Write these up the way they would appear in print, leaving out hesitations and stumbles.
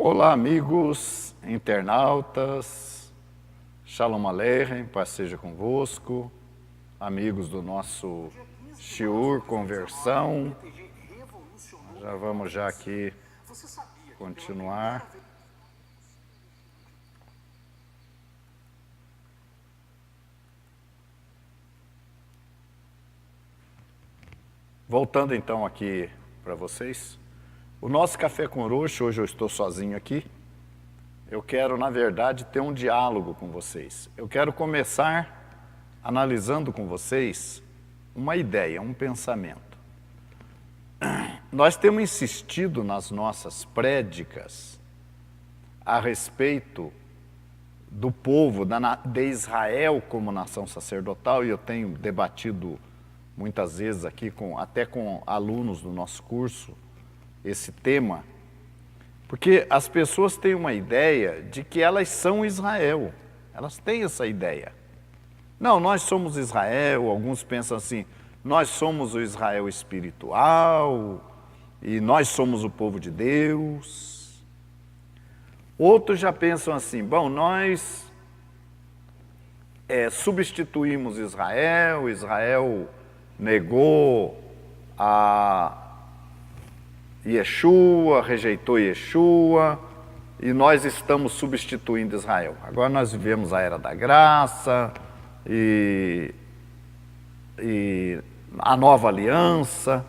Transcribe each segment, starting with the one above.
Olá, amigos, internautas, Shalom Aleichem, paz seja convosco, amigos do nosso Shiur Conversão. Já vamos já aqui continuar. Voltando então aqui para vocês. O nosso Café com Orochi, hoje eu estou sozinho aqui. Eu quero, na verdade, ter um diálogo com vocês. Eu quero começar analisando com vocês uma ideia, um pensamento. Nós temos insistido nas nossas prédicas a respeito do povo, de Israel como nação sacerdotal, e eu tenho debatido muitas vezes aqui, até com alunos do nosso curso, esse tema, porque as pessoas têm uma ideia de que elas são Israel, elas têm essa ideia. Não, nós somos Israel, alguns pensam assim, nós somos o Israel espiritual, e nós somos o povo de Deus. Outros já pensam assim, bom, nós substituímos Israel, Israel negou a Yeshua, rejeitou Yeshua, e nós estamos substituindo Israel. Agora nós vivemos a Era da Graça, e a Nova Aliança,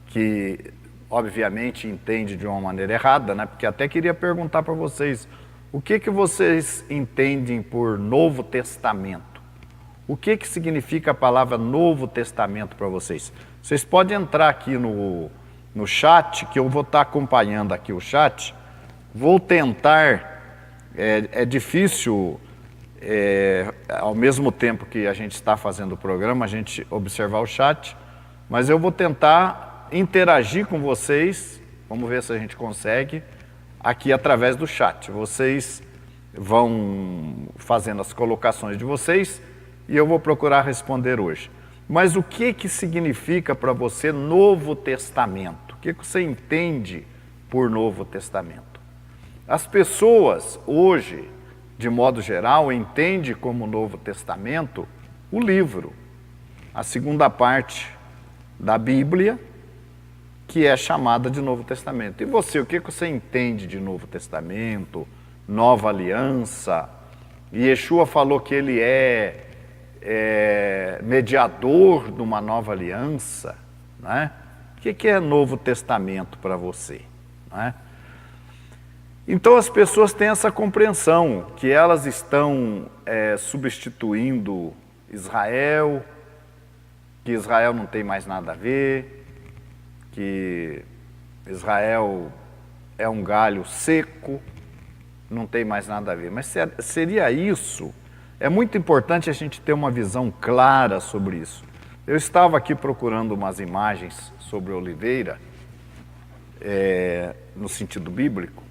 que obviamente entende de uma maneira errada, né? Porque até queria perguntar para vocês, o que vocês entendem por Novo Testamento? O que significa a palavra Novo Testamento para vocês? Vocês podem entrar aqui no chat, que eu vou estar acompanhando aqui o chat. Vou tentar, é difícil, ao mesmo tempo que a gente está fazendo o programa, a gente observar o chat, mas eu vou tentar interagir com vocês, vamos ver se a gente consegue, aqui através do chat. Vocês vão fazendo as colocações de vocês e eu vou procurar responder hoje. Mas o que significa para você Novo Testamento? O que você entende por Novo Testamento? As pessoas hoje, de modo geral, entendem como Novo Testamento o livro, a segunda parte da Bíblia, que é chamada de Novo Testamento. E você, o que você entende de Novo Testamento, Nova Aliança? Yeshua falou que ele é mediador de uma nova aliança, né? O que é Novo Testamento para você, né? Então as pessoas têm essa compreensão que elas estão substituindo Israel, que Israel não tem mais nada a ver, que Israel é um galho seco, não tem mais nada a ver. Mas seria isso? É muito importante a gente ter uma visão clara sobre isso. Eu estava aqui procurando umas imagens sobre oliveira, no sentido bíblico,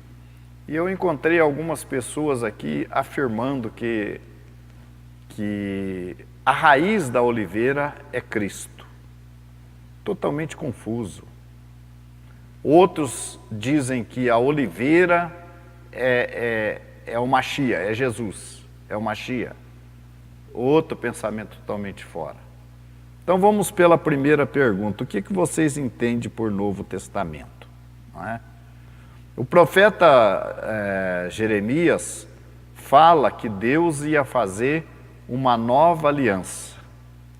e eu encontrei algumas pessoas aqui afirmando que a raiz da oliveira é Cristo. Totalmente confuso. Outros dizem que a oliveira é o Mashiach, é Jesus, é o Mashiach. Outro pensamento totalmente fora. Então vamos pela primeira pergunta. O que vocês entendem por Novo Testamento? Não é? O profeta Jeremias fala que Deus ia fazer uma nova aliança.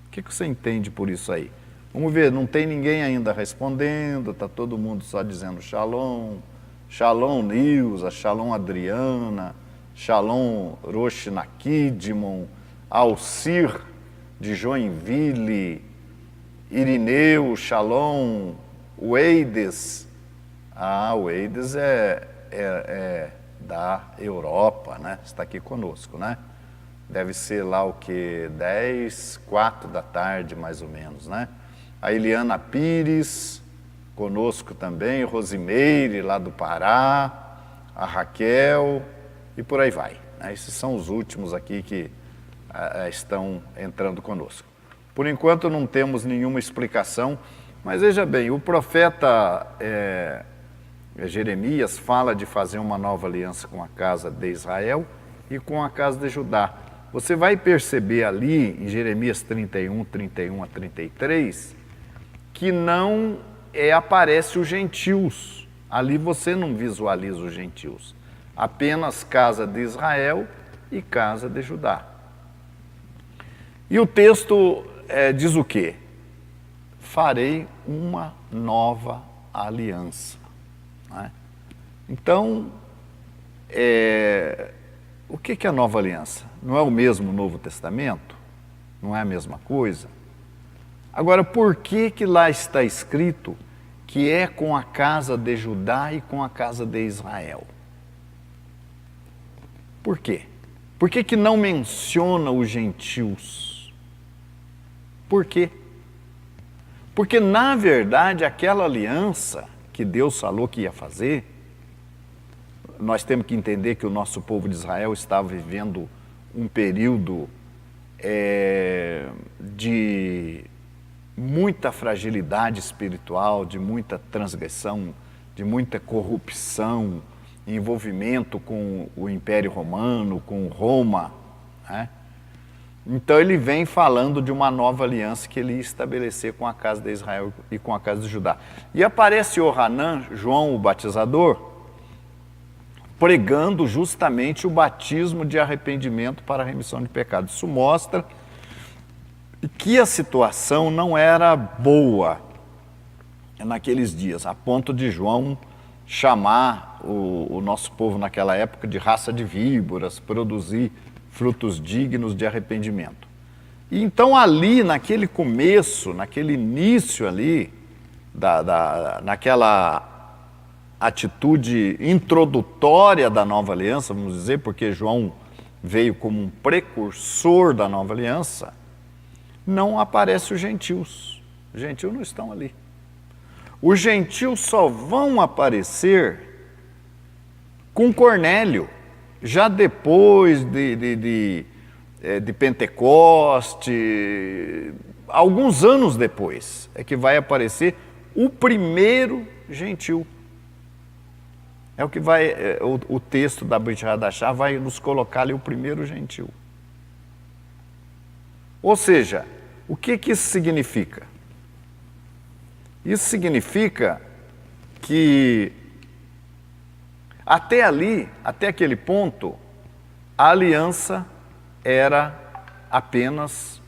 O que você entende por isso aí? Vamos ver, não tem ninguém ainda respondendo, está todo mundo só dizendo Shalom, Shalom Nilza, Shalom Adriana, Shalom Rosh Nakidmon, Alcir de Joinville, Irineu, Shalom, Weides. O Weides é da Europa, né? Está aqui conosco, né? Deve ser lá o que? 4 da tarde, mais ou menos, né? A Eliana Pires, conosco também, Rosimeire, lá do Pará, a Raquel, e por aí vai. Esses são os últimos aqui que estão entrando conosco. Por enquanto não temos nenhuma explicação, mas veja bem, o profeta Jeremias fala de fazer uma nova aliança com a casa de Israel e com a casa de Judá. Você vai perceber ali, em Jeremias 31, 31 a 33, que não aparece os gentios. Ali você não visualiza os gentios. Apenas casa de Israel e casa de Judá. E o texto diz o quê? Farei uma nova aliança. Não é? Então, o que é a nova aliança? Não é o mesmo Novo Testamento? Não é a mesma coisa? Agora, por que lá está escrito que é com a casa de Judá e com a casa de Israel? Por quê? Por que não menciona os gentios? Por quê? Porque, na verdade, aquela aliança que Deus falou que ia fazer, nós temos que entender que o nosso povo de Israel estava vivendo um período de muita fragilidade espiritual, de muita transgressão, de muita corrupção, envolvimento com o Império Romano, com Roma, né? Então ele vem falando de uma nova aliança que ele ia estabelecer com a casa de Israel e com a casa de Judá. E aparece Yohanan, João o batizador, pregando justamente o batismo de arrependimento para a remissão de pecados. Isso mostra que a situação não era boa naqueles dias, a ponto de João chamar o nosso povo naquela época de raça de víboras, produzir frutos dignos de arrependimento. E então ali, naquele começo, naquele início ali, naquela atitude introdutória da nova aliança, vamos dizer, porque João veio como um precursor da nova aliança, não aparecem os gentios. Os gentios não estão ali. Os gentios só vão aparecer com Cornélio, já depois de Pentecoste, alguns anos depois, é que vai aparecer o primeiro gentil. É o que vai, o texto da Brit Hadashah vai nos colocar ali o primeiro gentil. Ou seja, o que isso significa? Isso significa que até ali, até aquele ponto, a aliança era apenas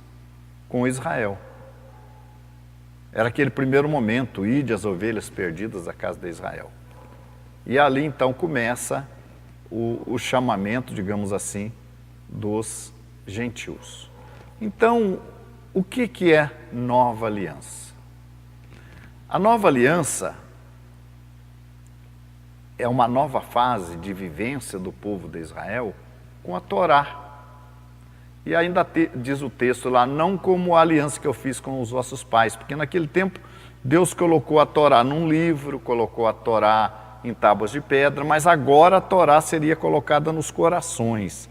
com Israel. Era aquele primeiro momento, ide as ovelhas perdidas da casa de Israel. E ali então começa o chamamento, digamos assim, dos gentios. Então, o que é nova aliança? A nova aliança é uma nova fase de vivência do povo de Israel com a Torá. E ainda diz o texto lá, não como a aliança que eu fiz com os vossos pais, porque naquele tempo Deus colocou a Torá num livro, colocou a Torá em tábuas de pedra, mas agora a Torá seria colocada nos corações.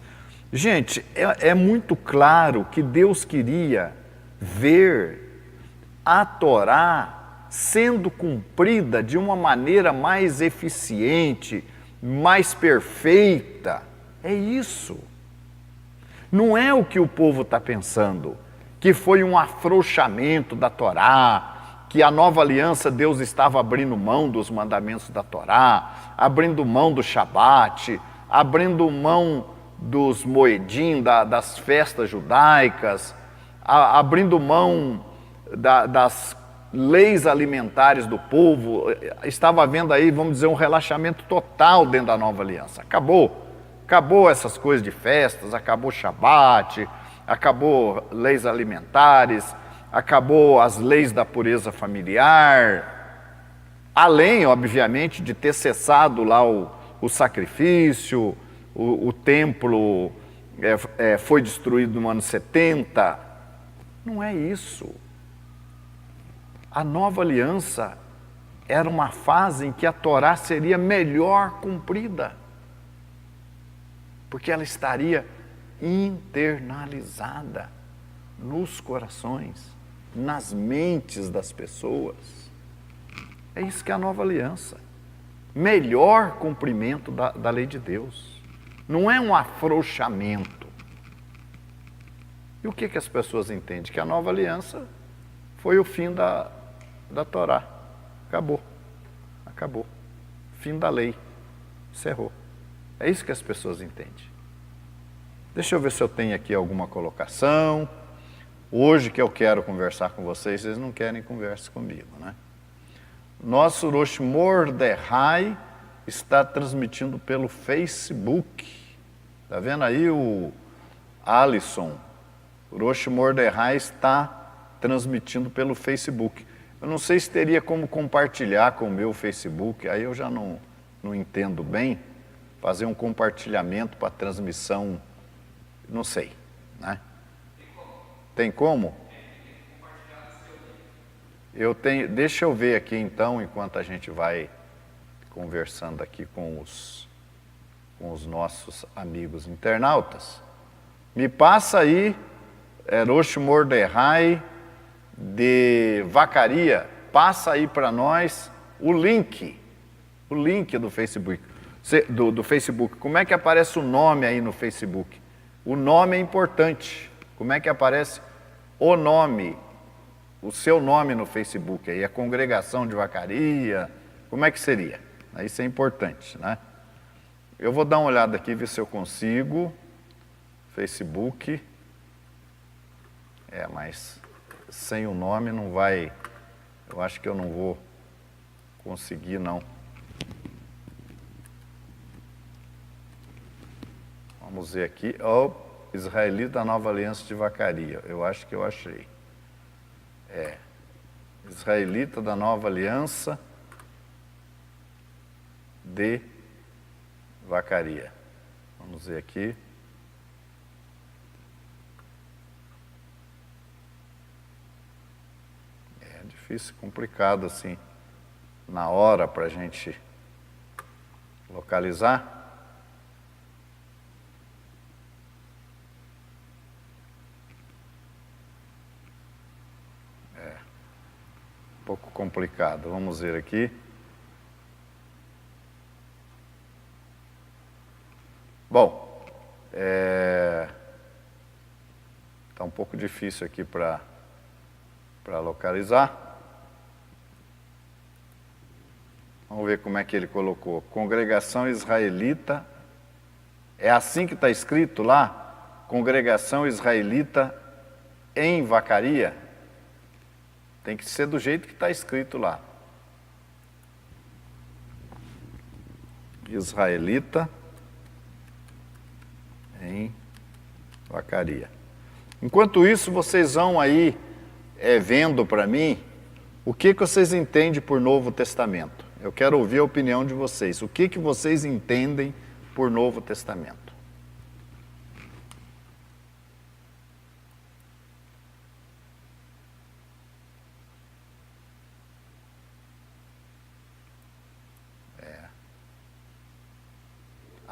Gente, é muito claro que Deus queria ver a Torá sendo cumprida de uma maneira mais eficiente, mais perfeita. É isso. Não é o que o povo está pensando, que foi um afrouxamento da Torá, que a nova aliança Deus estava abrindo mão dos mandamentos da Torá, abrindo mão do Shabat, abrindo mão dos moedim, das festas judaicas, abrindo mão das leis alimentares do povo. Estava havendo aí, vamos dizer, um relaxamento total dentro da nova aliança. Acabou essas coisas de festas, acabou Shabat, acabou leis alimentares, acabou as leis da pureza familiar, além, obviamente, de ter cessado lá o sacrifício, o templo foi destruído no ano 70. Não é isso. A nova aliança era uma fase em que a Torá seria melhor cumprida, porque ela estaria internalizada nos corações, nas mentes das pessoas. É isso que é a nova aliança. melhor cumprimento da lei de Deus. Não é um afrouxamento. E o que as pessoas entendem? Que a nova aliança foi o fim da Torá. Acabou. Acabou. Fim da lei. Encerrou. É isso que as pessoas entendem. Deixa eu ver se eu tenho aqui alguma colocação. Hoje que eu quero conversar com vocês, vocês não querem conversa comigo, né? Nosso Rosh Mordechai está transmitindo pelo Facebook. Tá vendo aí o Alisson? O Rosh Mordechai está transmitindo pelo Facebook. Eu não sei se teria como compartilhar com o meu Facebook, aí eu já não entendo bem. Fazer um compartilhamento para transmissão, não sei, né? Tem como? Deixa eu ver aqui então, enquanto a gente vai conversando aqui com os nossos amigos internautas. Me passa aí, Rosh Mordechai de Vacaria, passa aí para nós o link do Facebook. Do Facebook. Como é que aparece o nome aí no Facebook? O nome é importante. Como é que aparece o nome, o seu nome no Facebook aí? A congregação de Vacaria, como é que seria? Isso é importante, né? Eu vou dar uma olhada aqui, ver se eu consigo. Facebook. Mas sem o nome não vai... Eu acho que eu não vou conseguir, não. Vamos ver aqui. Israelita da Nova Aliança de Vacaria. Eu acho que eu achei. Israelita da Nova Aliança de Vacaria. Vamos ver aqui. É difícil, complicado assim, na hora para a gente localizar. Um pouco complicado. Vamos ver aqui. Bom, está um pouco difícil aqui para localizar. Vamos ver como é que ele colocou. Congregação Israelita. É assim que está escrito lá? Congregação Israelita em Vacaria? Tem que ser do jeito que está escrito lá. Israelita em Vacaria. Enquanto isso, vocês vão aí vendo para mim o que vocês entendem por Novo Testamento. Eu quero ouvir a opinião de vocês. O que vocês entendem por Novo Testamento?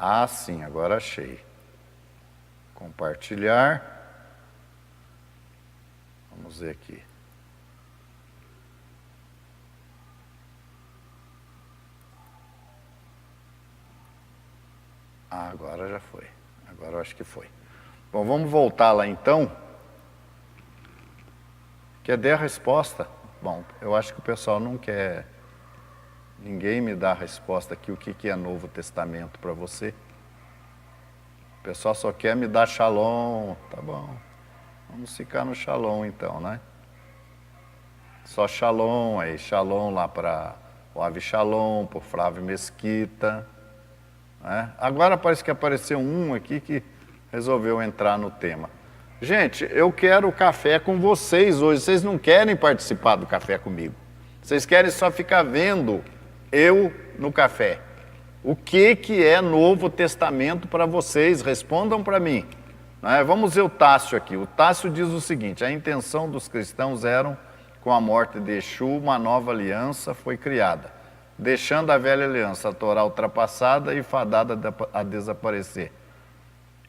Ah, sim, agora achei. Compartilhar. Vamos ver aqui. Ah, agora já foi. Agora eu acho que foi. Bom, vamos voltar lá então. Quer dar a resposta? Bom, eu acho que o pessoal não quer... Ninguém me dá a resposta aqui, o que é Novo Testamento para você. O pessoal só quer me dar shalom. Tá bom, vamos ficar no shalom então, né? Só shalom aí, shalom lá para o Avishalom, para o Flávio Mesquita. Né? Agora parece que apareceu um aqui que resolveu entrar no tema. Gente, eu quero café com vocês hoje. Vocês não querem participar do café comigo. Vocês querem só ficar vendo eu no café. O que é Novo Testamento para vocês? Respondam para mim. Vamos ver o Tássio aqui. O Tássio diz o seguinte: a intenção dos cristãos era, com a morte de Exu, uma nova aliança foi criada, deixando a velha aliança, a Torá ultrapassada e fadada a desaparecer.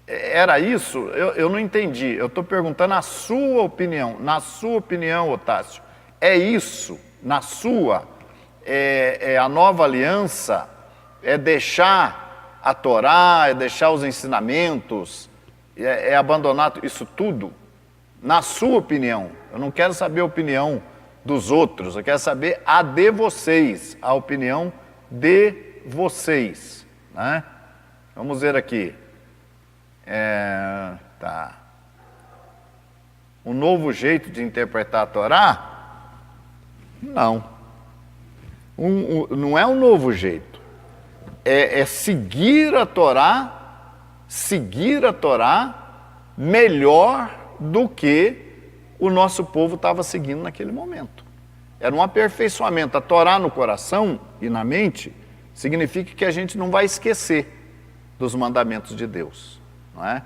Era isso? Eu não entendi. Eu estou perguntando a sua opinião. Na sua opinião, Otácio, é isso? Na sua? A nova aliança É deixar a Torá, é deixar os ensinamentos, é abandonar isso tudo? Na sua opinião, eu não quero saber a opinião dos outros, eu quero saber a de vocês, a opinião de vocês, né? Vamos ver aqui. Tá. Um novo jeito de interpretar a Torá? Não. Não é um novo jeito. É seguir a Torá melhor do que o nosso povo estava seguindo naquele momento. Era um aperfeiçoamento. A Torá no coração e na mente significa que a gente não vai esquecer dos mandamentos de Deus, não é?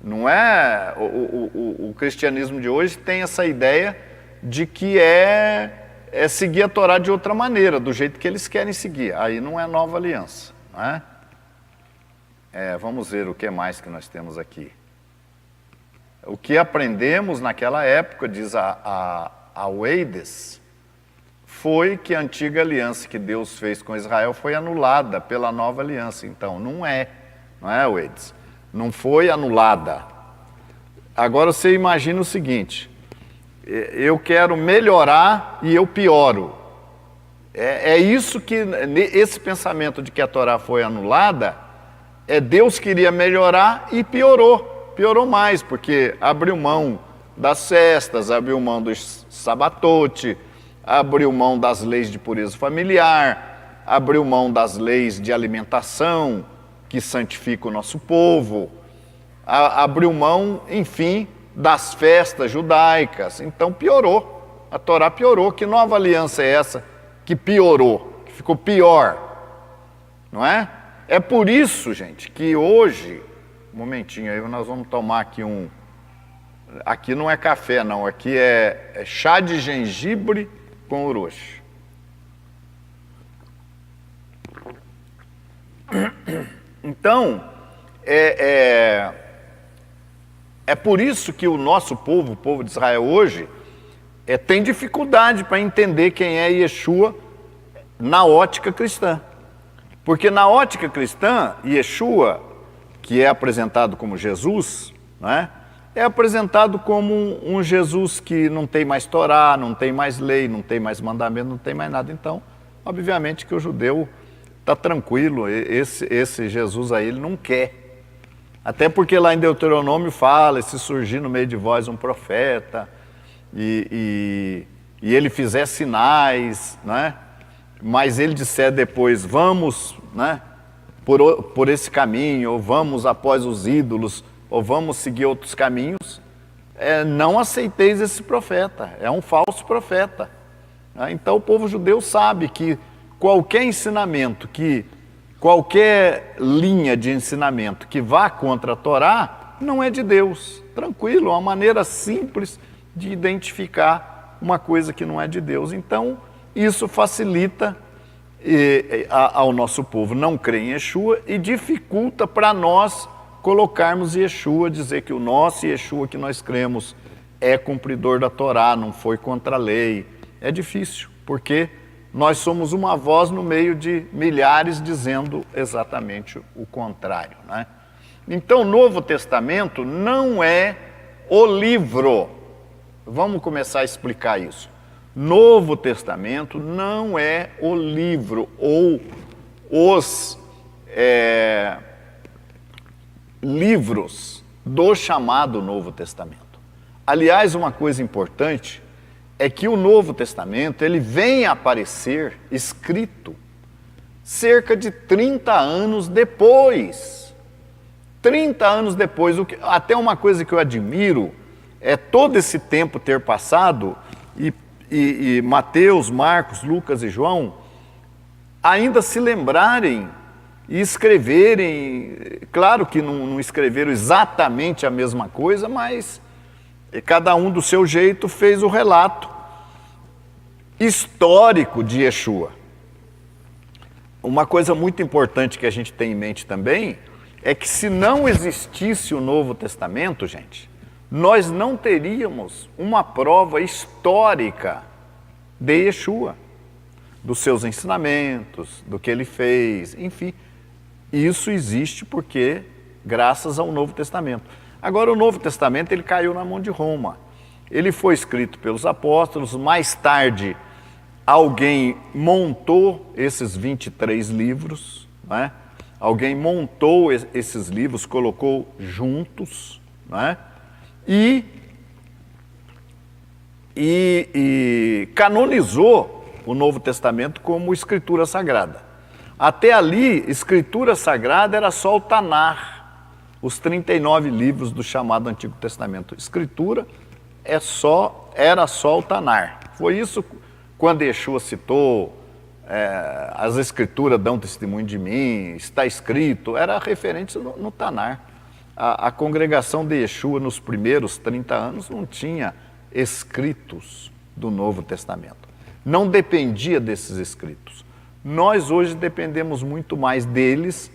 Não é o cristianismo de hoje tem essa ideia de que é seguir a Torá de outra maneira, do jeito que eles querem seguir. Aí não é nova aliança, não é? Vamos ver o que mais que nós temos aqui. O que aprendemos naquela época, diz a Weides, foi que a antiga aliança que Deus fez com Israel foi anulada pela nova aliança. Então, não é, Weides? Não foi anulada. Agora você imagina o seguinte, eu quero melhorar e eu pioro. É isso que, esse pensamento de que a Torá foi anulada, Deus queria melhorar e piorou mais, porque abriu mão das festas, abriu mão dos sabatote, abriu mão das leis de pureza familiar, abriu mão das leis de alimentação, que santifica o nosso povo, abriu mão, enfim, das festas judaicas. Então piorou, a Torá piorou. Que nova aliança é essa que piorou, que ficou pior? Não é? É por isso, gente, que hoje, um momentinho aí, nós vamos tomar aqui aqui não é café não, aqui é chá de gengibre com uroshi. Então, é por isso que o nosso povo, o povo de Israel hoje, tem dificuldade para entender quem é Yeshua na ótica cristã. Porque na ótica cristã, Yeshua, que é apresentado como Jesus, né, é apresentado como um Jesus que não tem mais Torá, não tem mais lei, não tem mais mandamento, não tem mais nada. Então, obviamente que o judeu está tranquilo, esse Jesus aí ele não quer. Até porque lá em Deuteronômio fala, se surgir no meio de vós um profeta e ele fizer sinais, né? Mas ele disser depois, vamos, né, por esse caminho, ou vamos após os ídolos, ou vamos seguir outros caminhos, não aceiteis esse profeta, é um falso profeta. Né? Então o povo judeu sabe que qualquer ensinamento, qualquer linha de ensinamento que vá contra a Torá, não é de Deus. Tranquilo, é uma maneira simples de identificar uma coisa que não é de Deus. Então, isso facilita ao nosso povo não crer em Yeshua e dificulta para nós colocarmos Yeshua, dizer que o nosso Yeshua que nós cremos é cumpridor da Torá, não foi contra a lei. É difícil, porque nós somos uma voz no meio de milhares dizendo exatamente o contrário, né? Então, o Novo Testamento não é o livro. Vamos começar a explicar isso. Novo Testamento não é o livro ou os livros do chamado Novo Testamento. Aliás, uma coisa importante é que o Novo Testamento ele vem a aparecer escrito cerca de 30 anos depois. 30 anos depois. Até uma coisa que eu admiro é todo esse tempo ter passado e Mateus, Marcos, Lucas e João ainda se lembrarem e escreverem. Claro que não escreveram exatamente a mesma coisa, mas cada um do seu jeito fez o relato histórico de Yeshua. Uma coisa muito importante que a gente tem em mente também é que se não existisse o Novo Testamento, gente, nós não teríamos uma prova histórica de Yeshua. dos seus ensinamentos, do que ele fez, enfim. Isso existe porque, graças ao Novo Testamento. Agora, o Novo Testamento ele caiu na mão de Roma. Ele foi escrito pelos apóstolos, mais tarde alguém montou esses 23 livros, né? Alguém montou esses livros, colocou juntos, né? E canonizou o Novo Testamento como escritura sagrada. Até ali, escritura sagrada era só o Tanar, os 39 livros do chamado Antigo Testamento. Escritura era só o Tanar. Foi isso quando Yeshua citou, as escrituras dão testemunho de mim, está escrito, era referente no Tanar. A congregação de Yeshua nos primeiros 30 anos não tinha escritos do Novo Testamento. Não dependia desses escritos. Nós hoje dependemos muito mais deles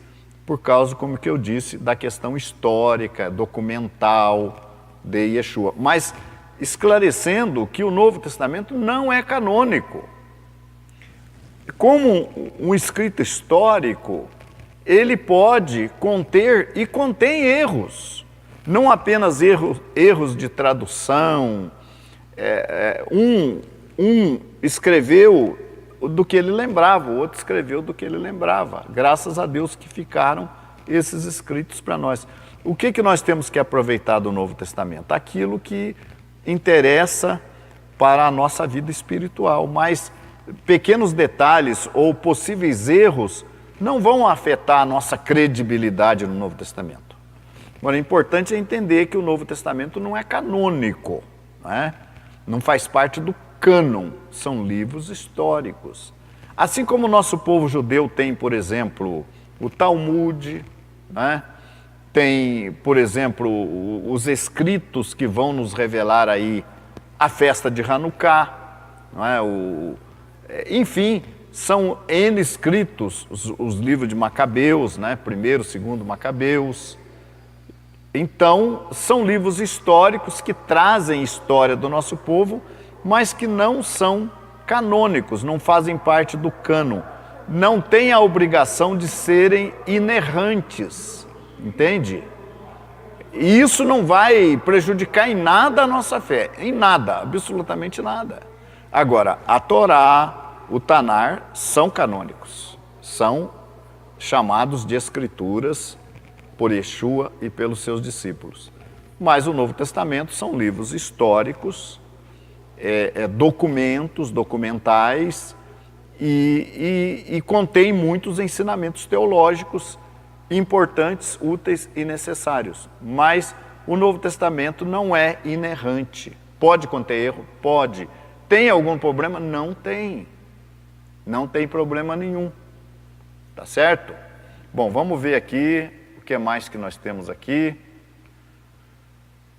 por causa, como que eu disse, da questão histórica, documental de Yeshua. Mas esclarecendo que o Novo Testamento não é canônico. Como um escrito histórico, ele pode conter e contém erros. Não apenas erros de tradução. Um escreveu do que ele lembrava, o outro escreveu do que ele lembrava. Graças a Deus que ficaram esses escritos para nós. O que nós temos que aproveitar do Novo Testamento? Aquilo que interessa para a nossa vida espiritual, mas pequenos detalhes ou possíveis erros não vão afetar a nossa credibilidade no Novo Testamento. Agora, o importante é entender que o Novo Testamento não é canônico, não faz parte do cânon, são livros históricos. Assim como o nosso povo judeu tem, por exemplo, o Talmud, tem, por exemplo, os escritos que vão nos revelar aí a festa de Hanukkah, enfim, são N escritos, os livros de Macabeus, primeiro, segundo Macabeus. Então, são livros históricos que trazem história do nosso povo, mas que não são canônicos, não fazem parte do cânon. Não têm a obrigação de serem inerrantes, entende? E isso não vai prejudicar em nada a nossa fé, em nada, absolutamente nada. Agora, a Torá, o Tanar são canônicos, são chamados de escrituras por Yeshua e pelos seus discípulos. Mas o Novo Testamento são livros históricos, documentos, documentais e contém muitos ensinamentos teológicos importantes, úteis e necessários. Mas o Novo Testamento não é inerrante. Pode conter erro? Pode. Tem algum problema? Não tem. Não tem problema nenhum. Tá certo? Bom, vamos ver aqui o que mais que nós temos aqui.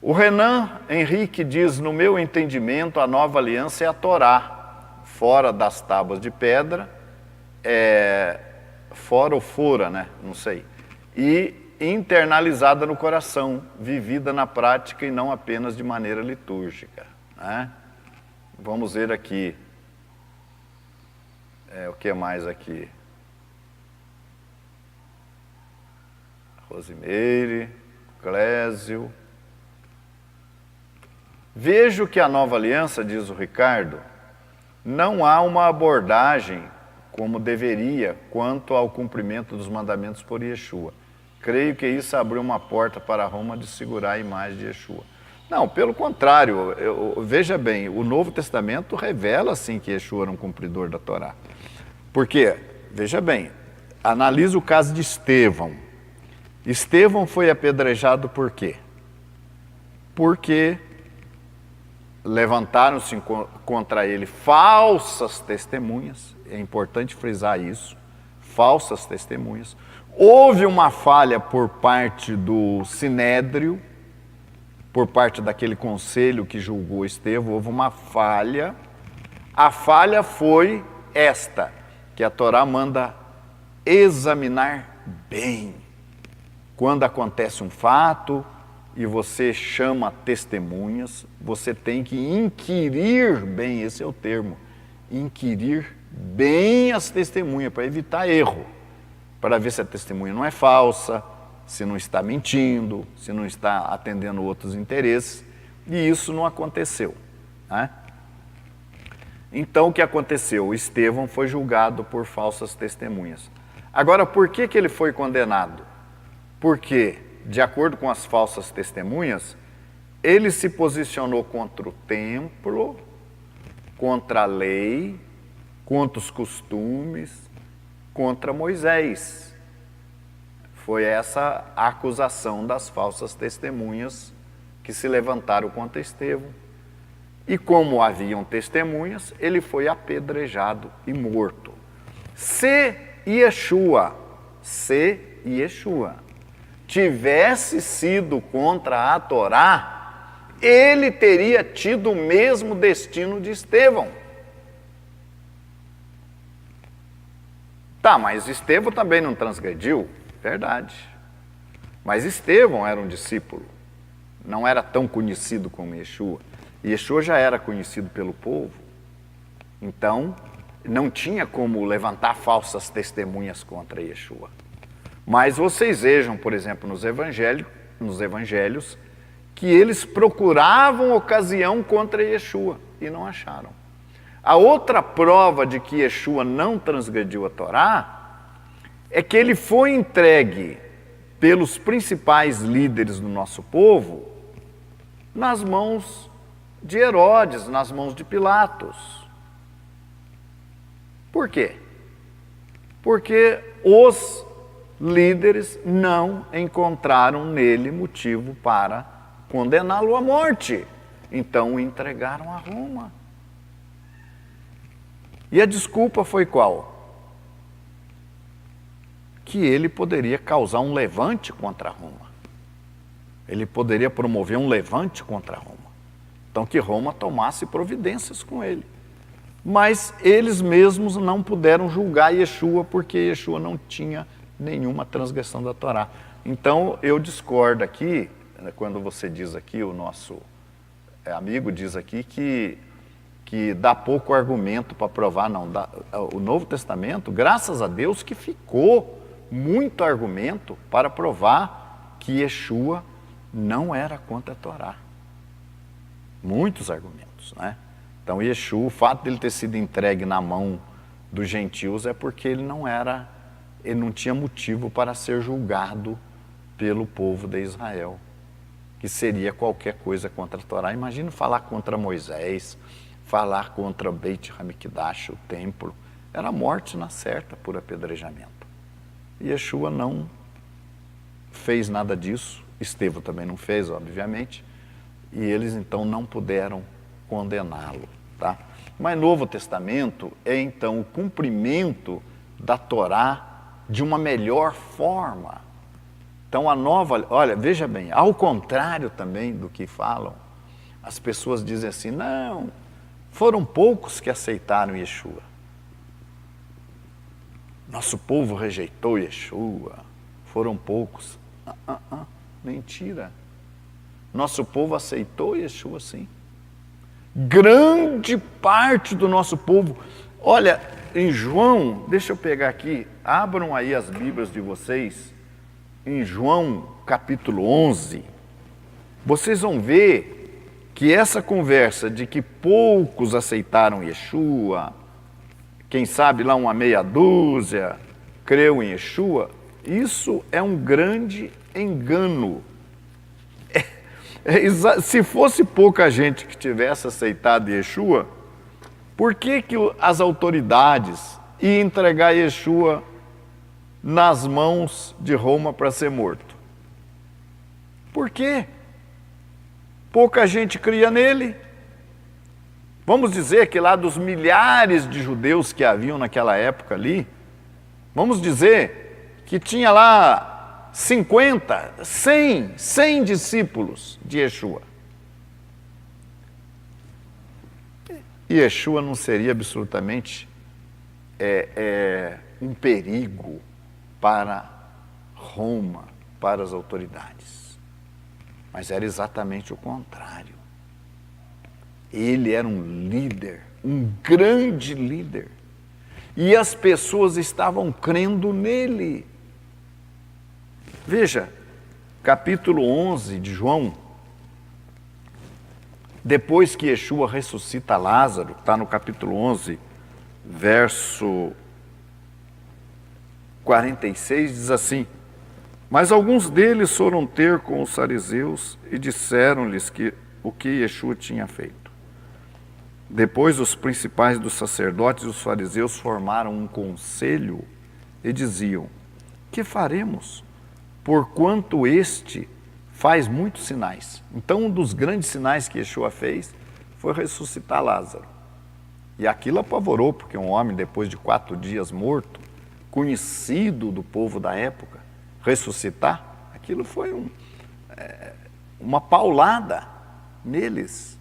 O Renan Henrique diz, no meu entendimento, a nova aliança é a Torá, fora das tábuas de pedra, fora ou fora, não sei, e internalizada no coração, vivida na prática e não apenas de maneira litúrgica. Vamos ver aqui, o que mais aqui? Rosimeire, Clésio. Vejo que a nova aliança, diz o Ricardo, não há uma abordagem como deveria quanto ao cumprimento dos mandamentos por Yeshua. Creio que isso abriu uma porta para Roma de segurar a imagem de Yeshua. Não, pelo contrário, veja bem, o Novo Testamento revela sim que Yeshua era um cumpridor da Torá. Porque, veja bem, analisa o caso de Estevão. Estevão foi apedrejado por quê? Porque levantaram-se contra ele falsas testemunhas, é importante frisar isso, falsas testemunhas. Houve uma falha por parte do Sinédrio, por parte daquele conselho que julgou Estevão, houve uma falha. A falha foi esta, que a Torá manda examinar bem. Quando acontece um fato e você chama testemunhas, você tem que inquirir bem, esse é o termo, inquirir bem as testemunhas, para evitar erro, para ver se a testemunha não é falsa, se não está mentindo, se não está atendendo outros interesses, e isso não aconteceu, né? Então, o que aconteceu? Estevão foi julgado por falsas testemunhas. Agora, por que ele foi condenado? Porque, de acordo com as falsas testemunhas, ele se posicionou contra o templo, contra a lei, contra os costumes, contra Moisés. Foi essa a acusação das falsas testemunhas que se levantaram contra Estevão. E como haviam testemunhas, ele foi apedrejado e morto. Se Yeshua tivesse sido contra a Torá, ele teria tido o mesmo destino de Estevão. Tá, mas Estevão também não transgrediu? Verdade. Mas Estevão era um discípulo, não era tão conhecido como Yeshua. Yeshua já era conhecido pelo povo, então não tinha como levantar falsas testemunhas contra Yeshua. Mas vocês vejam, por exemplo, nos evangelhos, que eles procuravam ocasião contra Yeshua e não acharam. A outra prova de que Yeshua não transgrediu a Torá é que ele foi entregue pelos principais líderes do nosso povo nas mãos de Herodes, nas mãos de Pilatos. Por quê? Porque os líderes não encontraram nele motivo para condená-lo à morte. Então o entregaram a Roma. E a desculpa foi qual? Que ele poderia causar um levante contra Roma. Ele poderia promover um levante contra Roma. Então que Roma tomasse providências com ele. Mas eles mesmos não puderam julgar Yeshua, porque Yeshua não tinha nenhuma transgressão da Torá. Então eu discordo aqui, quando você diz aqui, o nosso amigo diz aqui que dá pouco argumento para provar, não. O Novo Testamento, graças a Deus, que ficou muito argumento para provar que Yeshua não era contra a Torá. Muitos argumentos, né? Então Yeshua, o fato de ele ter sido entregue na mão dos gentios é porque ele não tinha motivo para ser julgado pelo povo de Israel, que seria qualquer coisa contra a Torá. Imagina falar contra Moisés, falar contra Beit Hamikdash, o templo, era morte na certa por apedrejamento. E Yeshua não fez nada disso, Estevão também não fez, obviamente, e eles então não puderam condená-lo, tá? Mas Novo Testamento é então o cumprimento da Torá de uma melhor forma. Então olha, veja bem, ao contrário também do que falam, as pessoas dizem assim, não, foram poucos que aceitaram Yeshua. Nosso povo rejeitou Yeshua, foram poucos. Mentira. Nosso povo aceitou Yeshua, sim. Grande parte do nosso povo. Olha, em João, deixa eu pegar aqui, abram aí as Bíblias de vocês, em João capítulo 11, vocês vão ver que essa conversa de que poucos aceitaram Yeshua, quem sabe lá uma meia dúzia creu em Yeshua, isso é um grande engano. Se fosse pouca gente que tivesse aceitado Yeshua, por que as autoridades iam entregar Yeshua nas mãos de Roma para ser morto? Por quê? Pouca gente cria nele. Vamos dizer que lá dos milhares de judeus que haviam naquela época ali, vamos dizer que tinha lá 50, 100 discípulos de Yeshua. E Yeshua não seria absolutamente um perigo para Roma, para as autoridades. Mas era exatamente o contrário. Ele era um líder, um grande líder. E as pessoas estavam crendo nele. Veja, capítulo 11 de João, depois que Yeshua ressuscita Lázaro, está no capítulo 11, verso 46, diz assim: mas alguns deles foram ter com os fariseus e disseram-lhes o que Yeshua tinha feito. Depois os principais dos sacerdotes e os fariseus formaram um conselho e diziam: que faremos? Porquanto este faz muitos sinais. Então um dos grandes sinais que Yeshua fez foi ressuscitar Lázaro. E aquilo apavorou, porque um homem depois de 4 dias morto, conhecido do povo da época, ressuscitar, aquilo foi uma paulada neles.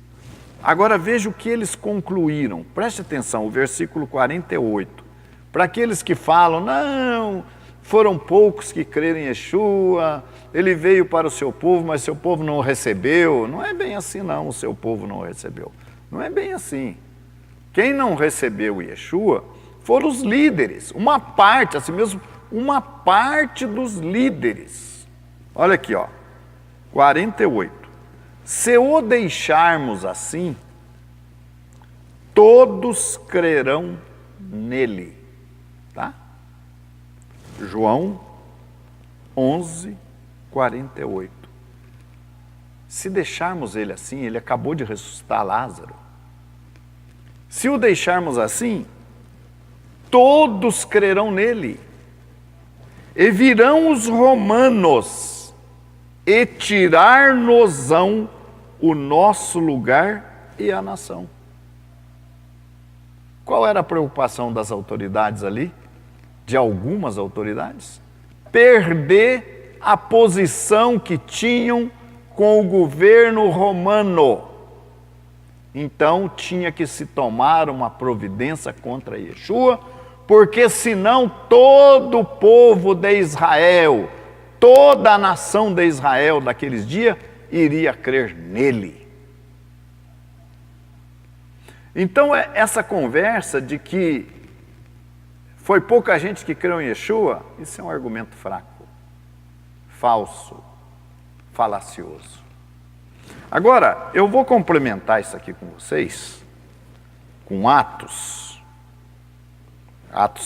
Agora veja o que eles concluíram. Preste atenção, o versículo 48. Para aqueles que falam, não, foram poucos que creram em Yeshua, ele veio para o seu povo, mas seu povo não o recebeu. Não é bem assim não, o seu povo não o recebeu. Não é bem assim. Quem não recebeu Yeshua foram os líderes, uma parte, assim mesmo, uma parte dos líderes. Olha aqui, ó, 48. Se o deixarmos assim, todos crerão nele. Tá? João 11, 48. Se deixarmos ele assim, ele acabou de ressuscitar Lázaro. Se o deixarmos assim, todos crerão nele. E virão os romanos e tirar-nos-ão o nosso lugar e a nação. Qual era a preocupação das autoridades ali? De algumas autoridades? Perder a posição que tinham com o governo romano. Então tinha que se tomar uma providência contra Yeshua, porque senão todo o povo de Israel, toda a nação de Israel daqueles dias iria crer nele. Então essa conversa de que foi pouca gente que creu em Yeshua, isso é um argumento fraco, falso, falacioso. Agora, eu vou complementar isso aqui com vocês, com Atos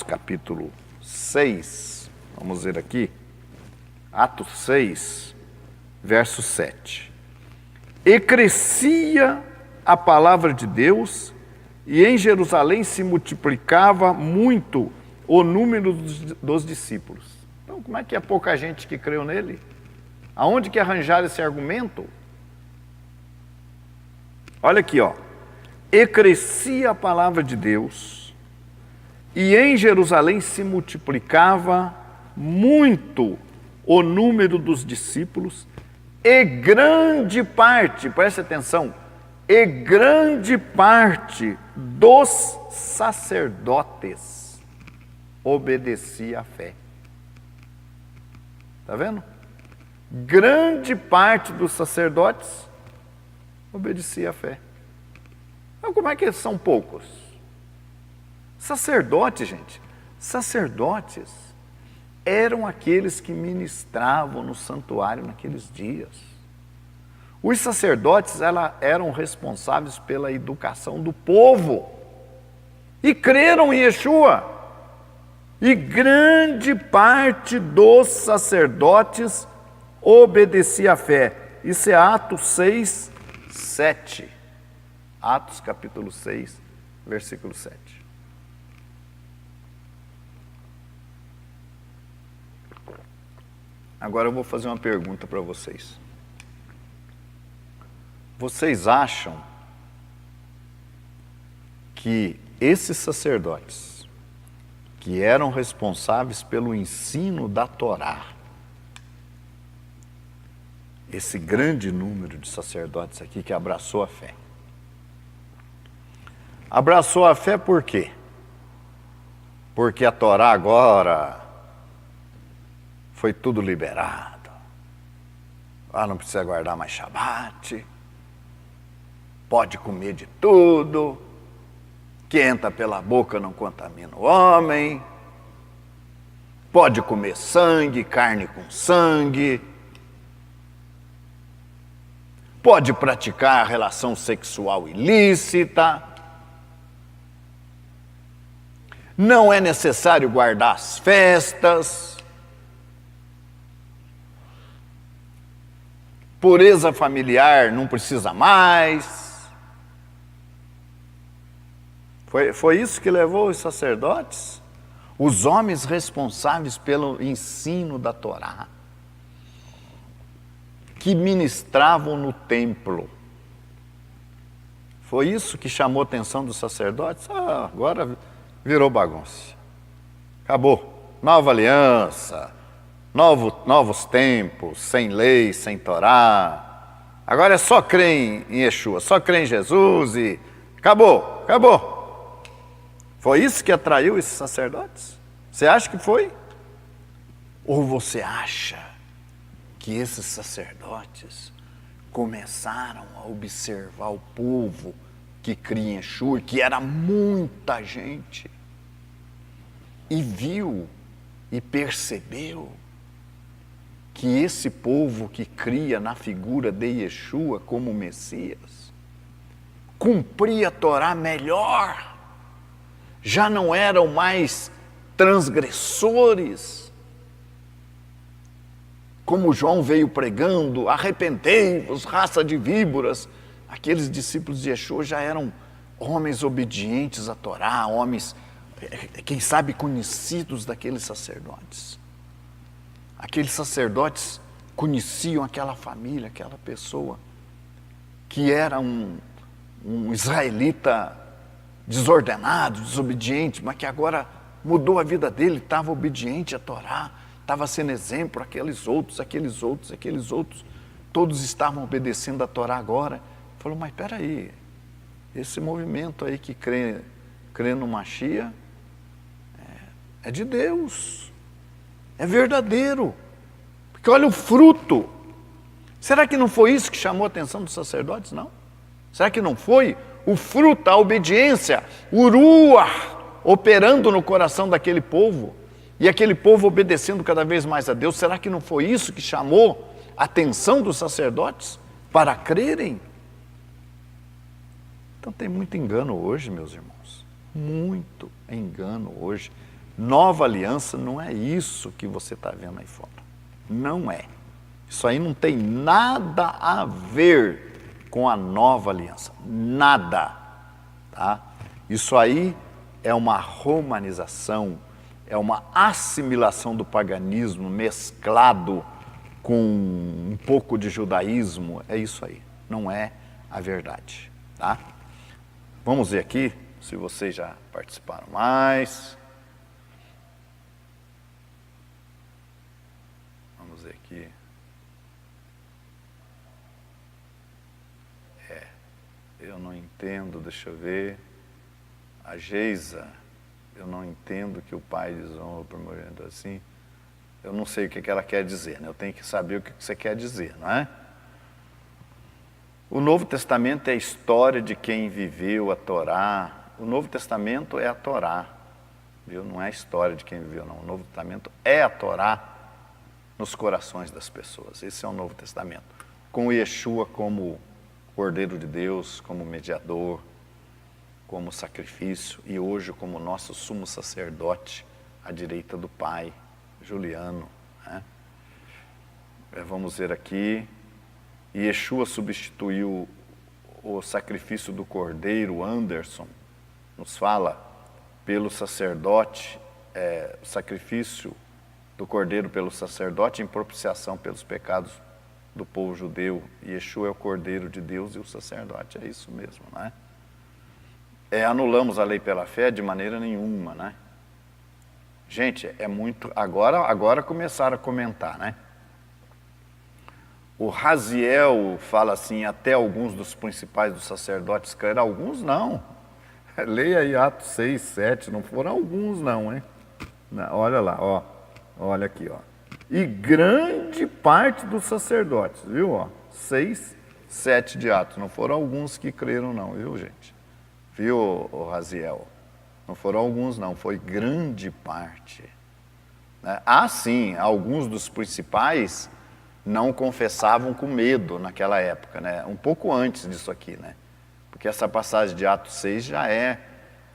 capítulo 6, vamos ver aqui, Atos 6, verso 7. E crescia a palavra de Deus, e em Jerusalém se multiplicava muito o número dos discípulos. Então, como é que é pouca gente que creu nele? Aonde que arranjaram esse argumento? Olha aqui, ó. E crescia a palavra de Deus, e em Jerusalém se multiplicava muito o número dos discípulos, e grande parte, preste atenção, e grande parte dos sacerdotes obedecia à fé. Está vendo? Grande parte dos sacerdotes obedecia à fé. Então, como é que são poucos? Sacerdotes, gente, sacerdotes eram aqueles que ministravam no santuário naqueles dias. Os sacerdotes eram responsáveis pela educação do povo e creram em Yeshua. E grande parte dos sacerdotes obedecia à fé. Isso é Atos 6, 7. Atos capítulo 6, versículo 7. Agora eu vou fazer uma pergunta para vocês. Vocês acham que esses sacerdotes, que eram responsáveis pelo ensino da Torá, esse grande número de sacerdotes aqui que abraçou a fé, abraçou a fé por quê? Porque a Torá agora foi tudo liberado. Não precisa guardar mais Shabat. pode comer de tudo, que entra pela boca não contamina o homem, pode comer sangue, carne com sangue, pode praticar relação sexual ilícita, não é necessário guardar as festas, pureza familiar não precisa mais. Foi isso que levou os sacerdotes, os homens responsáveis pelo ensino da Torá, que ministravam no templo. Foi isso que chamou a atenção dos sacerdotes? Agora virou bagunça. Acabou. Nova aliança, novos tempos, sem lei, sem Torá. Agora é só crer em Yeshua, só crer em Jesus e acabou. Foi isso que atraiu esses sacerdotes? Você acha que foi? Ou você acha que esses sacerdotes começaram a observar o povo que cria em Yeshua, que era muita gente, e viu e percebeu que esse povo que cria na figura de Yeshua como Messias cumpria a Torá melhor, já não eram mais transgressores, como João veio pregando, arrependei-vos, raça de víboras. Aqueles discípulos de Yeshua já eram homens obedientes à Torá, homens, quem sabe, conhecidos daqueles sacerdotes. Aqueles sacerdotes conheciam aquela família, aquela pessoa, que era um israelita desordenado, desobediente, mas que agora mudou a vida dele, estava obediente à Torá, estava sendo exemplo, aqueles outros, todos estavam obedecendo a Torá agora. Falou, mas espera aí, esse movimento aí que crê no Mashiach é de Deus, é verdadeiro, porque olha o fruto. Será que não foi isso que chamou a atenção dos sacerdotes, não? Será que não foi o fruto, a obediência, o ruach operando no coração daquele povo, e aquele povo obedecendo cada vez mais a Deus? Será que não foi isso que chamou a atenção dos sacerdotes para crerem? Então tem muito engano hoje, meus irmãos, muito engano hoje. Nova aliança não é isso que você está vendo aí fora, não é. Isso aí não tem nada a ver com a nova aliança, nada, tá? Isso aí é uma romanização, é uma assimilação do paganismo mesclado com um pouco de judaísmo, é isso aí, não é a verdade, tá? Vamos ver aqui, se vocês já participaram mais. Vamos ver aqui. Eu não entendo, deixa eu ver. A Geisa, eu não entendo que o pai desonra o primogênito assim. Eu não sei o que ela quer dizer, né? Eu tenho que saber o que você quer dizer, não é? O Novo Testamento é a história de quem viveu a Torá. O Novo Testamento é a Torá, viu? Não é a história de quem viveu, não. O Novo Testamento é a Torá nos corações das pessoas. Esse é o Novo Testamento. Com o Yeshua como Cordeiro de Deus, como mediador, como sacrifício, e hoje como nosso sumo sacerdote à direita do Pai, Juliano, né? Vamos ver aqui, Yeshua substituiu o sacrifício do Cordeiro. Anderson nos fala, pelo sacerdote, o sacrifício do Cordeiro pelo sacerdote em propiciação pelos pecados do povo judeu. Yeshua é o Cordeiro de Deus e o sacerdote, é isso mesmo, né? Anulamos a lei pela fé? De maneira nenhuma, né? Gente, é muito... Agora começaram a comentar, né? O Raziel fala assim, até alguns dos principais dos sacerdotes creram. Alguns não. Leia aí Atos 6, 7, não foram alguns não, hein? Olha lá, ó. Olha aqui, ó. E grande parte dos sacerdotes, viu? Ó, 6, 7 de Atos. Não foram alguns que creram não, viu, gente? Viu, o Raziel? Não foram alguns não, foi grande parte. Sim, alguns dos principais não confessavam com medo naquela época, né? Um pouco antes disso aqui, né? Porque essa passagem de Atos 6 já é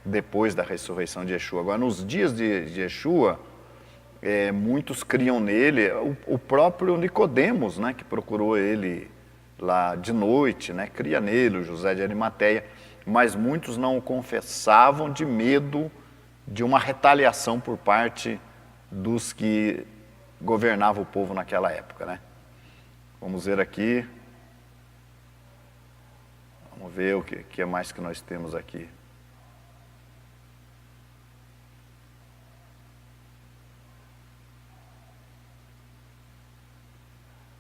depois da ressurreição de Yeshua. Agora, nos dias de Yeshua, muitos criam nele, o próprio Nicodemos, né, que procurou ele lá de noite, né, cria nele, o José de Arimateia, mas muitos não o confessavam de medo de uma retaliação por parte dos que governavam o povo naquela época, né? Vamos ver aqui, vamos ver o que é mais que nós temos aqui.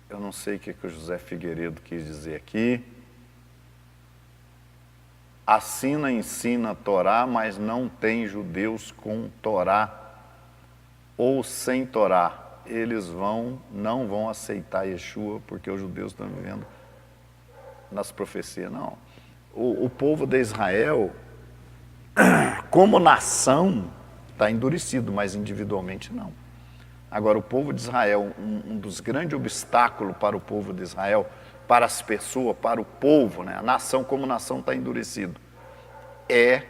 Eu não sei o que o José Figueiredo quis dizer aqui. Ensina a Torá, mas não tem judeus com Torá ou sem Torá. Eles não vão aceitar Yeshua porque os judeus estão vivendo nas profecias. Não. O povo de Israel, como nação, está endurecido, mas individualmente não. Agora, o povo de Israel, um dos grandes obstáculos para o povo de Israel, para as pessoas, para o povo, né? A nação como nação está endurecido, é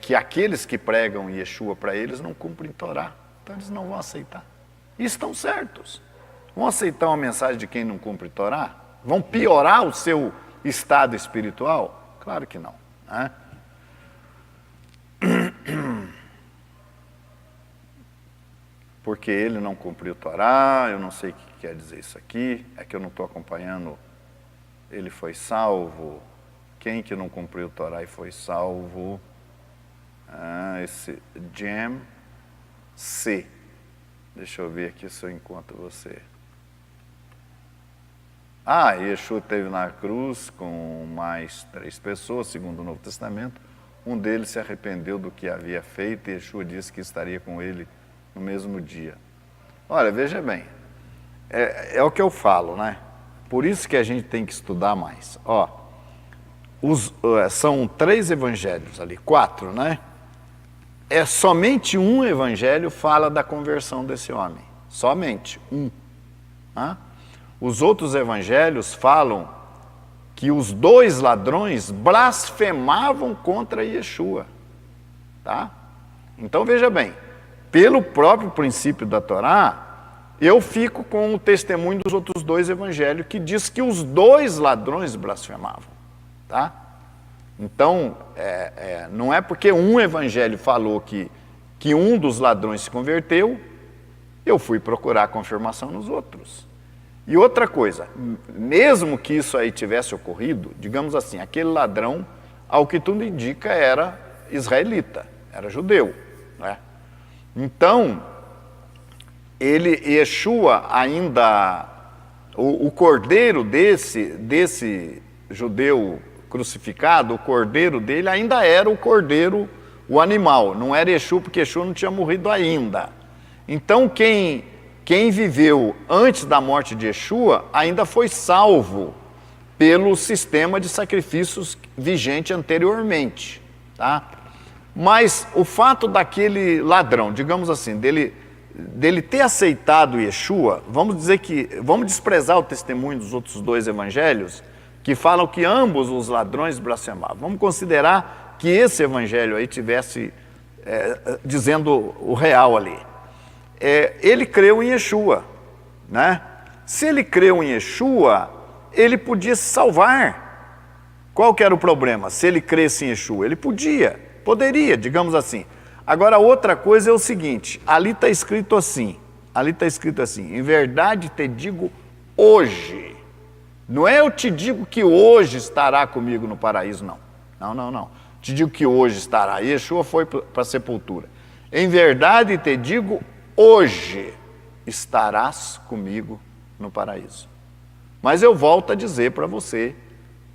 que aqueles que pregam Yeshua para eles não cumprem Torá, então eles não vão aceitar. E estão certos. Vão aceitar uma mensagem de quem não cumpre Torá? Vão piorar o seu estado espiritual? Claro que não, né? Porque ele não cumpriu Torá, eu não sei o que quer dizer isso aqui, é que eu não estou acompanhando, ele foi salvo, quem que não cumpriu Torá e foi salvo? Esse Jam C. Deixa eu ver aqui se eu encontro você. Yeshua esteve na cruz com mais 3 pessoas, segundo o Novo Testamento. Um deles se arrependeu do que havia feito e Yeshua disse que estaria com ele no mesmo dia. Olha, veja bem, é o que eu falo, né? Por isso que a gente tem que estudar mais. São 3 evangelhos ali, 4, né? Somente um evangelho fala da conversão desse homem. Somente um. Os outros evangelhos falam que os 2 ladrões blasfemavam contra Yeshua. Tá? Então veja bem, pelo próprio princípio da Torá, eu fico com o testemunho dos outros 2 evangelhos que diz que os 2 ladrões blasfemavam. Tá? Então, não é porque um evangelho falou que um dos ladrões se converteu, eu fui procurar a confirmação nos outros. E outra coisa, mesmo que isso aí tivesse ocorrido, digamos assim, aquele ladrão, ao que tudo indica, era israelita, era judeu, né? Então, Yeshua ainda, o cordeiro desse judeu crucificado, o cordeiro dele ainda era o cordeiro, o animal, não era Yeshua, porque Yeshua não tinha morrido ainda. Então, quem viveu antes da morte de Yeshua ainda foi salvo pelo sistema de sacrifícios vigente anteriormente, tá? Mas o fato daquele ladrão, digamos assim, dele ter aceitado Yeshua, vamos desprezar o testemunho dos outros 2 evangelhos, que falam que ambos os ladrões blasfemavam. Vamos considerar que esse evangelho aí tivesse dizendo o real ali. Ele creu em Yeshua, né? Se ele creu em Yeshua, ele podia se salvar. Qual que era o problema? Se ele cresce em Yeshua, ele poderia, digamos assim. Agora, outra coisa é o seguinte, ali está escrito assim, em verdade te digo hoje. Não é eu te digo que hoje estará comigo no paraíso, não. Não. Te digo que hoje estará. Yeshua foi para a sepultura. Em verdade te digo hoje estarás comigo no paraíso. Mas eu volto a dizer para você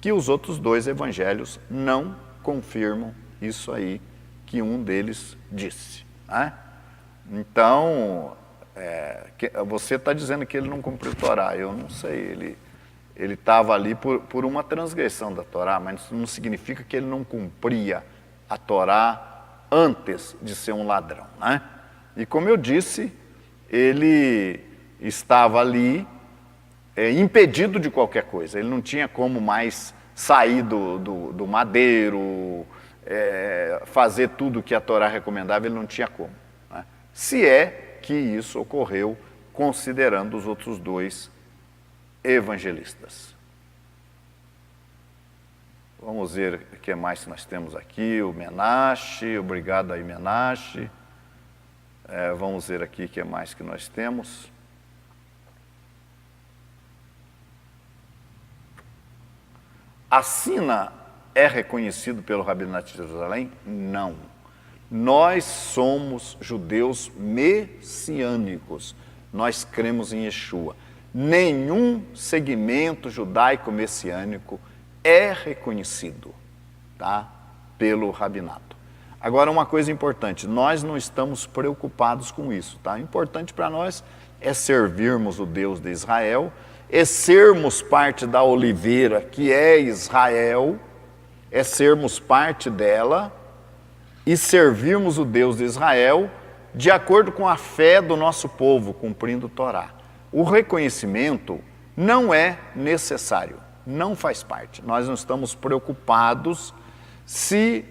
que os outros 2 evangelhos não confirmam isso aí que um deles disse, né? Então, você está dizendo que ele não cumpriu Torá, eu não sei, Ele estava ali por uma transgressão da Torá, mas isso não significa que ele não cumpria a Torá antes de ser um ladrão, né? E como eu disse, ele estava ali impedido de qualquer coisa. Ele não tinha como mais sair do madeiro, fazer tudo o que a Torá recomendava, ele não tinha como, né? Se é que isso ocorreu considerando os outros dois evangelistas. Vamos ver o que mais nós temos aqui. O Menashe, obrigado aí, Menashe. Vamos ver aqui o que mais que nós temos. A Sina é reconhecido pelo Rabinato de Jerusalém? Não. Nós somos judeus messiânicos. Nós cremos em Yeshua. Nenhum segmento judaico-messiânico é reconhecido, tá, pelo Rabinato. Agora, uma coisa importante, nós não estamos preocupados com isso, tá? O importante para nós é servirmos o Deus de Israel, é sermos parte da oliveira, que é Israel, é sermos parte dela e servirmos o Deus de Israel de acordo com a fé do nosso povo, cumprindo a Torá. O reconhecimento não é necessário, não faz parte. Nós não estamos preocupados se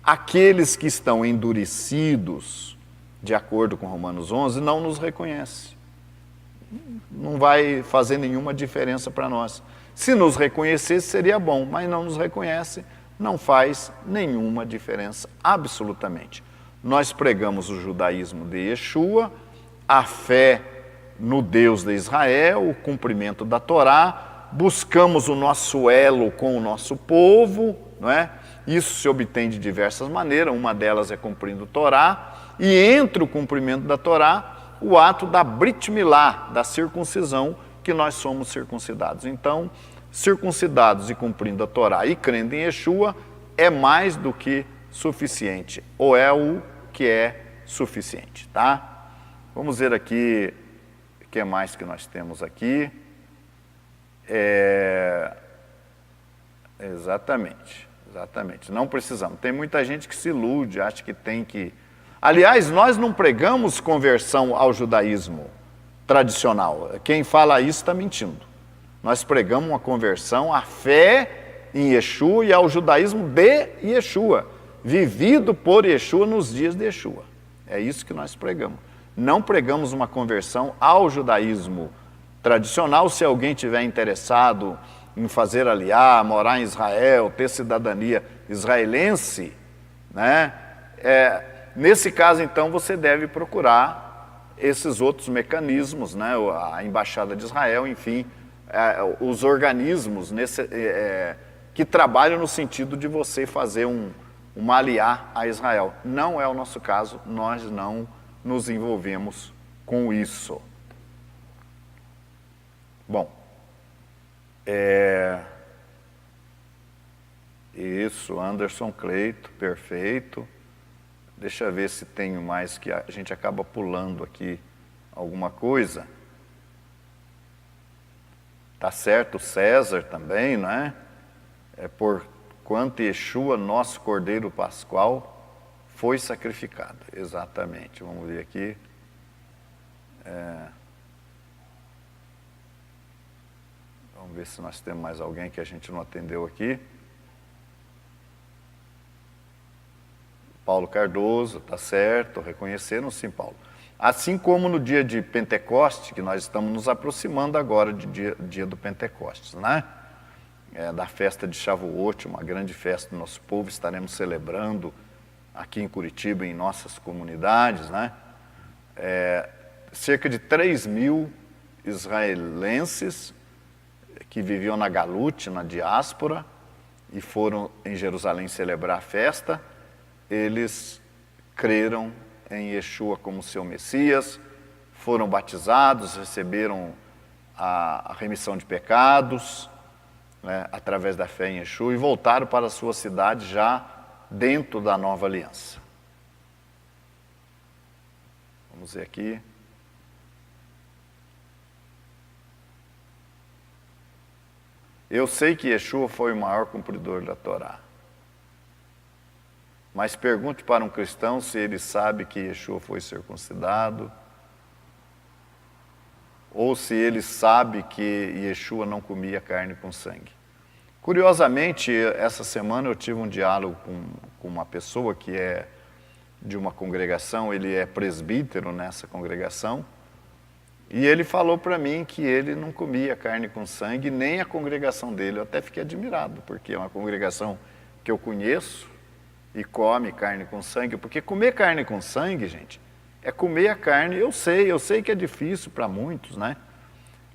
aqueles que estão endurecidos, de acordo com Romanos 11, não nos reconhecem. Não vai fazer nenhuma diferença para nós. Se nos reconhecesse, seria bom, mas não nos reconhece, não faz nenhuma diferença, absolutamente. Nós pregamos o judaísmo de Yeshua, a fé no Deus de Israel, o cumprimento da Torá, buscamos o nosso elo com o nosso povo, não é? Isso se obtém de diversas maneiras, uma delas é cumprindo a Torá, e entre o cumprimento da Torá, o ato da Brit Milá, da circuncisão, que nós somos circuncidados. Então, circuncidados e cumprindo a Torá e crendo em Yeshua é mais do que suficiente, ou é o que é suficiente, tá? Vamos ver aqui o que mais que nós temos aqui. Exatamente. Não precisamos. Tem muita gente que se ilude, acha que tem que... Aliás, nós não pregamos conversão ao judaísmo tradicional. Quem fala isso está mentindo. Nós pregamos uma conversão à fé em Yeshua e ao judaísmo de Yeshua, vivido por Yeshua nos dias de Yeshua. É isso que nós pregamos. Não pregamos uma conversão ao judaísmo tradicional. Se alguém tiver interessado em fazer aliá, morar em Israel, ter cidadania israelense, né? Nesse caso, então, você deve procurar esses outros mecanismos, né? A Embaixada de Israel, enfim, os organismos que trabalham no sentido de você fazer uma aliá a Israel. Não é o nosso caso, nós não nos envolvemos com isso. Bom, isso, Anderson Cleito, perfeito. Deixa eu ver se tenho mais, que a gente acaba pulando aqui alguma coisa. Tá certo, César também, não é? Por quanto Yeshua, nosso Cordeiro Pascual, foi sacrificado. Exatamente, vamos ver aqui. Vamos ver se nós temos mais alguém que a gente não atendeu aqui. Paulo Cardoso, tá certo, reconheceram sim, Paulo. Assim como no dia de Pentecoste, que nós estamos nos aproximando agora do dia do Pentecostes, né? Da festa de Shavuot, uma grande festa do nosso povo, estaremos celebrando aqui em Curitiba, em nossas comunidades, né? Cerca de 3.000 israelenses que viviam na Galute, na diáspora, e foram em Jerusalém celebrar a festa. Eles creram em Yeshua como seu Messias, foram batizados, receberam a remissão de pecados, né, através da fé em Yeshua, e voltaram para a sua cidade já dentro da nova aliança. Vamos ver aqui. Eu sei que Yeshua foi o maior cumpridor da Torá. Mas pergunte para um cristão se ele sabe que Yeshua foi circuncidado, ou se ele sabe que Yeshua não comia carne com sangue. Curiosamente, essa semana eu tive um diálogo com uma pessoa que é de uma congregação, ele é presbítero nessa congregação, e ele falou para mim que ele não comia carne com sangue, nem a congregação dele. Eu até fiquei admirado, porque é uma congregação que eu conheço e come carne com sangue, porque comer carne com sangue, gente, é comer a carne. Eu sei que é difícil para muitos, né?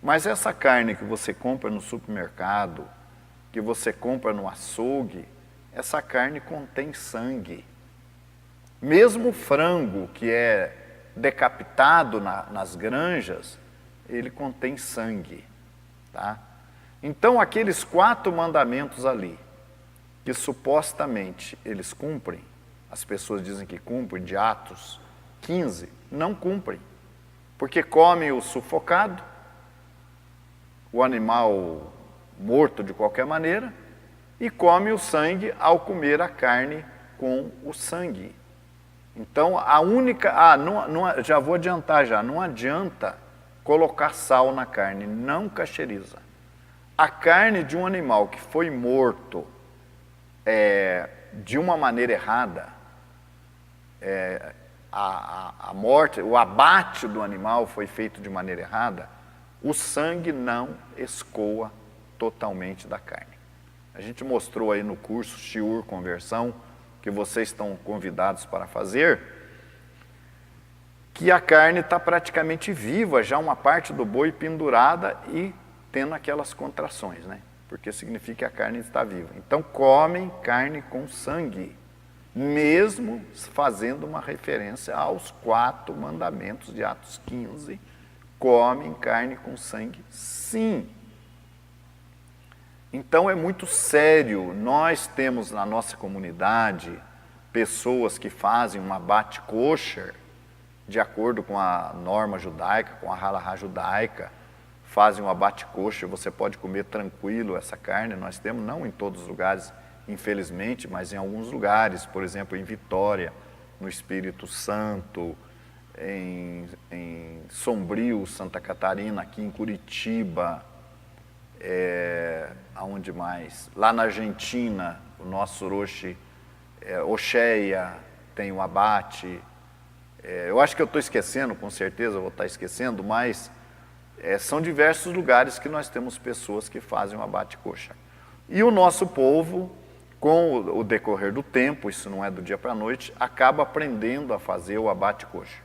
Mas essa carne que você compra no supermercado, que você compra no açougue, essa carne contém sangue. Mesmo o frango que é decapitado nas granjas, ele contém sangue, tá? Então aqueles 4 mandamentos ali, que supostamente eles cumprem, as pessoas dizem que cumprem, de Atos 15, não cumprem, porque comem o sufocado, o animal morto de qualquer maneira, e come o sangue ao comer a carne com o sangue. Então, a única... já vou adiantar já, não adianta colocar sal na carne, não cacheriza. A carne de um animal que foi morto de uma maneira errada, a morte, o abate do animal foi feito de maneira errada, o sangue não escoa totalmente da carne. A gente mostrou aí no curso Shiur Conversão, que vocês estão convidados para fazer, que a carne está praticamente viva, já uma parte do boi pendurada e tendo aquelas contrações, né? Porque significa que a carne está viva. Então comem carne com sangue, mesmo fazendo uma referência aos 4 mandamentos de Atos 15, comem carne com sangue, sim. Então é muito sério. Nós temos na nossa comunidade pessoas que fazem um abate kosher, de acordo com a norma judaica, com a halahá judaica, fazem um abate kosher, você pode comer tranquilo essa carne. Nós temos, não em todos os lugares, infelizmente, mas em alguns lugares, por exemplo, em Vitória, no Espírito Santo, em Sombrio, Santa Catarina, aqui em Curitiba, aonde mais? Lá na Argentina, o nosso Orochi, Oxéia, tem o abate. Eu acho que eu estou esquecendo, com certeza eu vou estar esquecendo, mas são diversos lugares que nós temos pessoas que fazem o abate kosher. E o nosso povo, com o decorrer do tempo, isso não é do dia para a noite, acaba aprendendo a fazer o abate kosher.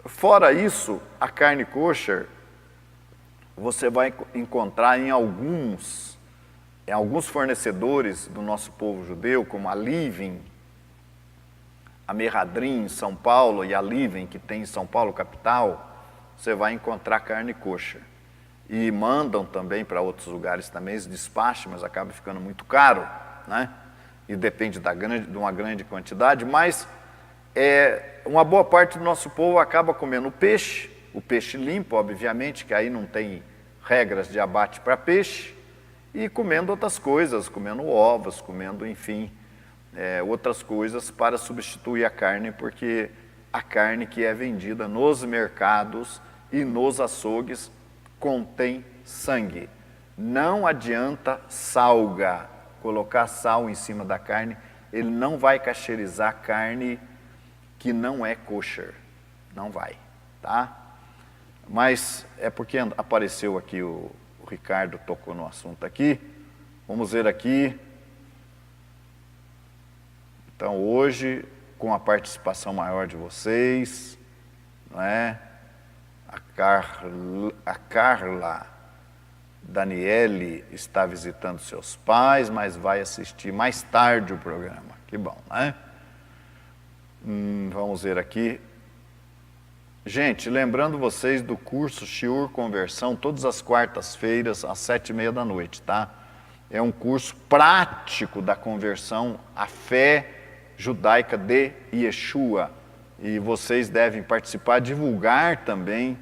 Fora isso, a carne kosher, você vai encontrar em alguns fornecedores do nosso povo judeu, como a Living, a Merhadrim em São Paulo e a Living, que tem em São Paulo, capital, você vai encontrar carne kosher. E mandam também para outros lugares também, eles despacham, mas acaba ficando muito caro, né? E depende de uma grande quantidade, mas uma boa parte do nosso povo acaba comendo peixe, o peixe limpo, obviamente, que aí não tem regras de abate para peixe, e comendo outras coisas, comendo ovos, comendo, enfim, outras coisas para substituir a carne, porque a carne que é vendida nos mercados e nos açougues contém sangue. Não adianta colocar sal em cima da carne, ele não vai cacherizar carne que não é kosher, não vai, tá? Mas é porque apareceu aqui, o Ricardo tocou no assunto aqui. Vamos ver aqui. Então hoje, com a participação maior de vocês, não é? A Carla Daniele está visitando seus pais, mas vai assistir mais tarde o programa. Que bom, né? Vamos ver aqui. Gente, lembrando vocês do curso Shiur Conversão, todas as quartas-feiras, às 7h30 da noite, tá? É um curso prático da conversão à fé judaica de Yeshua. E vocês devem participar, divulgar também,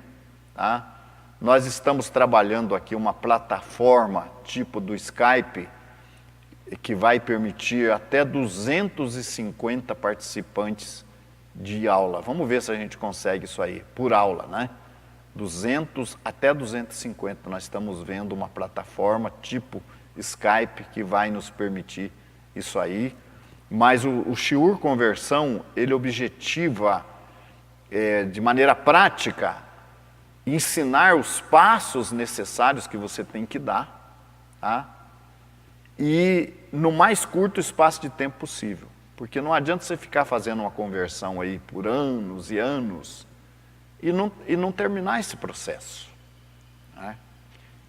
tá? nós estamos trabalhando aqui uma plataforma tipo do Skype, que vai permitir até 250 participantes de aula. Vamos ver se a gente consegue isso aí, por aula, né? 200 até 250. Nós estamos vendo uma plataforma tipo Skype que vai nos permitir isso aí. Mas o Shiur Conversão, ele objetiva, de maneira prática, ensinar os passos necessários que você tem que dar, tá? E no mais curto espaço de tempo possível. Porque não adianta você ficar fazendo uma conversão aí por anos e anos e não terminar esse processo, né?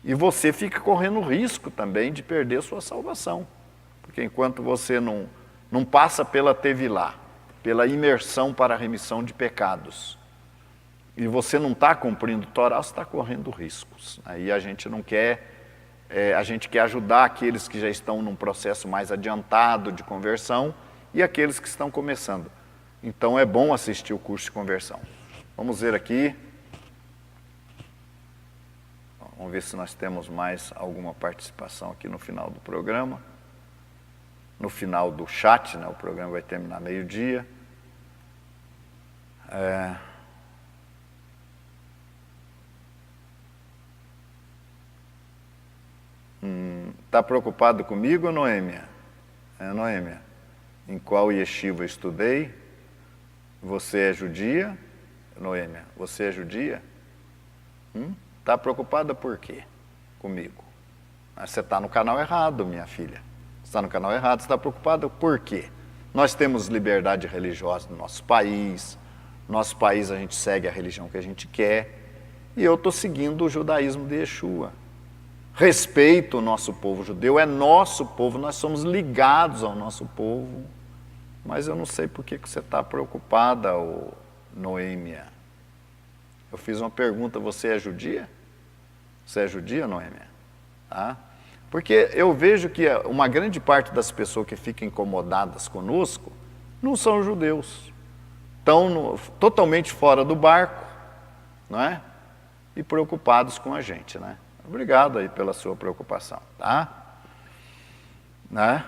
E você fica correndo risco também de perder sua salvação. Porque enquanto você não passa pela Tevilá, pela imersão para a remissão de pecados, e você não está cumprindo o Torá, você está correndo riscos. Aí a gente não quer... a gente quer ajudar aqueles que já estão num processo mais adiantado de conversão e aqueles que estão começando. Então é bom assistir o curso de conversão. Vamos ver aqui. Vamos ver se nós temos mais alguma participação aqui no final do programa. No final do chat, né? O programa vai terminar meio-dia. Está preocupado comigo, Noêmia? Noêmia, em qual yeshiva eu estudei? Você é judia? Noêmia, você é judia? Está preocupada por quê comigo? Você está no canal errado, minha filha. Você está no canal errado, você está preocupada por quê? Nós temos liberdade religiosa no nosso país. Nosso país a gente segue a religião que a gente quer. E eu estou seguindo o judaísmo de Yeshua. Respeito o nosso povo judeu, é nosso povo, nós somos ligados ao nosso povo. Mas eu não sei por que você está preocupada, Noêmia. Eu fiz uma pergunta, você é judia? Você é judia, Noêmia? Tá? Porque eu vejo que uma grande parte das pessoas que ficam incomodadas conosco não são judeus. Estão totalmente fora do barco, não é? E preocupados com a gente, né? Obrigado aí pela sua preocupação, tá? Né?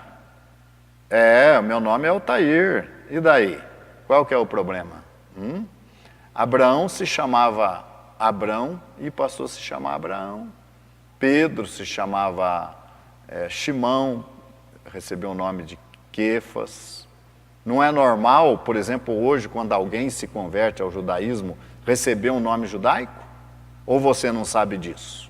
Meu nome é Altair. E daí? Qual que é o problema? Abraão se chamava Abrão e passou a se chamar Abraão. Pedro se chamava Shimão, recebeu o nome de Quefas. Não é normal, por exemplo, hoje, quando alguém se converte ao judaísmo, receber um nome judaico? Ou você não sabe disso?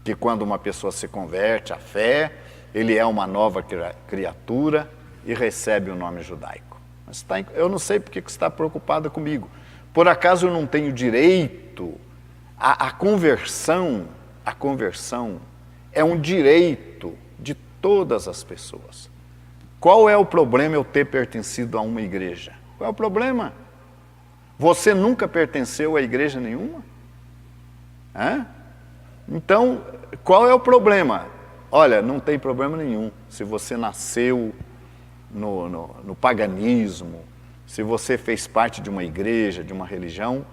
Que quando uma pessoa se converte à fé, ele é uma nova criatura e recebe o nome judaico. Mas eu não sei porque você está preocupada comigo. Por acaso eu não tenho direito? A conversão é um direito de todas as pessoas. Qual é o problema eu ter pertencido a uma igreja? Qual é o problema? Você nunca pertenceu a igreja nenhuma? Então, qual é o problema? Olha, não tem problema nenhum. Se você nasceu no paganismo, se você fez parte de uma igreja, de uma religião,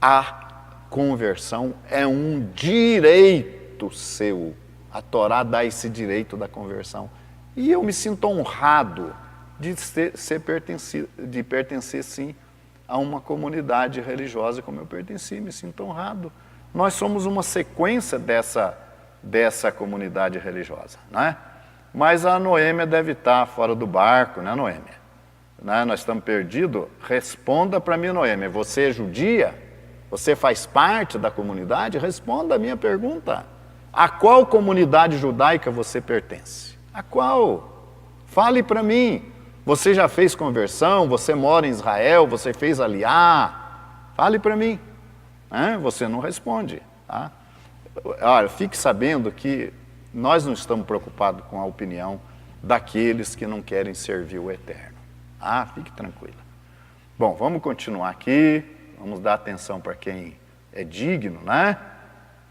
a conversão é um direito seu. A Torá dá esse direito da conversão. E eu me sinto honrado de pertencer, sim, a uma comunidade religiosa como eu pertenci, me sinto honrado. Nós somos uma sequência dessa comunidade religiosa, né? Mas a Noêmia deve estar fora do barco, né, Noêmia? Né? Nós estamos perdidos. Responda para mim, Noêmia, você é judia? Você faz parte da comunidade? Responda a minha pergunta. A qual comunidade judaica você pertence? A qual? Fale para mim. Você já fez conversão? Você mora em Israel? Você fez aliá? Fale para mim. Você não responde, tá? Olha, fique sabendo que nós não estamos preocupados com a opinião daqueles que não querem servir o Eterno. Fique tranquila. Bom, vamos continuar aqui, vamos dar atenção para quem é digno, né?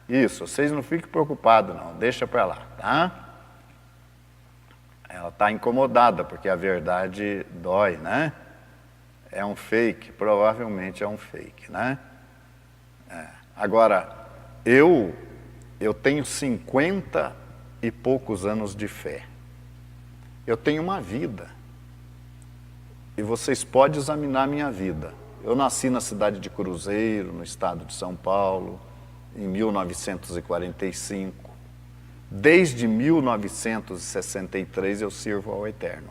Isso, vocês não fiquem preocupados não, deixa para lá, tá? Ela está incomodada porque a verdade dói, né? É um fake, provavelmente é um fake, né? Agora, eu tenho 50 e poucos anos de fé. Eu tenho uma vida. E vocês podem examinar a minha vida. Eu nasci na cidade de Cruzeiro, no estado de São Paulo, em 1945. Desde 1963 eu sirvo ao Eterno.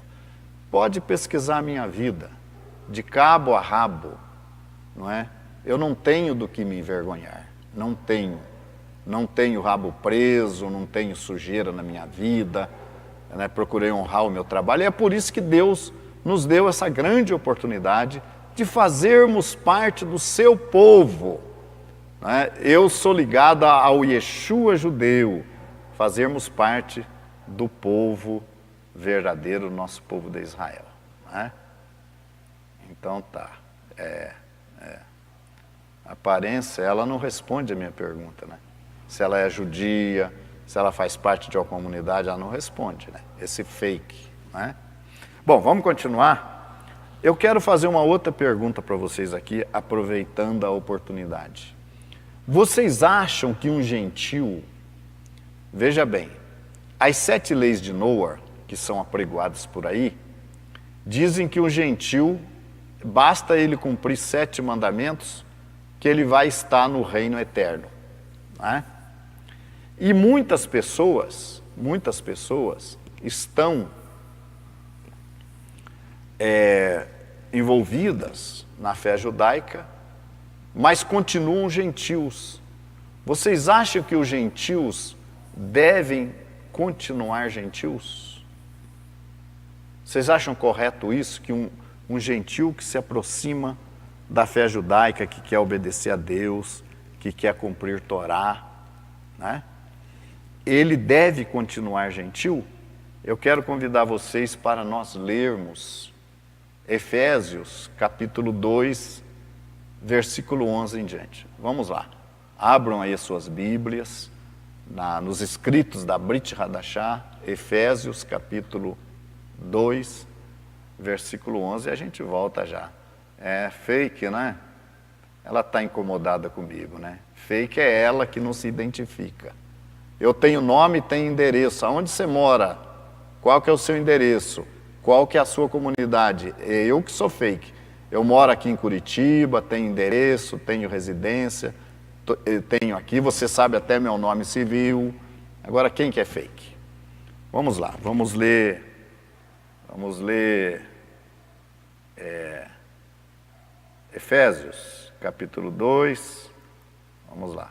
Pode pesquisar a minha vida, de cabo a rabo, não é? Eu não tenho do que me envergonhar, não tenho. Não tenho rabo preso, não tenho sujeira na minha vida, né? Procurei honrar o meu trabalho. E é por isso que Deus nos deu essa grande oportunidade de fazermos parte do seu povo. Né? Eu sou ligado ao Yeshua judeu, fazermos parte do povo verdadeiro, nosso povo de Israel. Né? Então tá. A aparência, ela não responde a minha pergunta, né? Se ela é judia, se ela faz parte de uma comunidade, ela não responde, né? Esse fake, né? Bom, vamos continuar. Eu quero fazer uma outra pergunta para vocês aqui, aproveitando a oportunidade. Vocês acham que um gentil, veja bem, as 7 leis de Noé, que são apregoadas por aí, dizem que um gentil, basta ele cumprir 7 mandamentos, que ele vai estar no reino eterno, né? E muitas pessoas estão envolvidas na fé judaica, mas continuam gentios. Vocês acham que os gentios devem continuar gentios? Vocês acham correto isso, que um gentio que se aproxima da fé judaica, que quer obedecer a Deus, que quer cumprir Torá, né? Ele deve continuar gentil? Eu quero convidar vocês para nós lermos Efésios, capítulo 2, versículo 11 em diante. Vamos lá. Abram aí as suas Bíblias, nos escritos da Brit Hadashah, Efésios, capítulo 2, versículo 11, e a gente volta já. É fake, né? Ela está incomodada comigo, né? Fake é ela que não se identifica. Eu tenho nome e tenho endereço. Aonde você mora? Qual que é o seu endereço? Qual que é a sua comunidade? É eu que sou fake. Eu moro aqui em Curitiba, tenho endereço, tenho residência, tenho aqui, você sabe até meu nome civil. Agora, quem que é fake? Vamos lá, vamos ler Efésios, capítulo 2, vamos lá.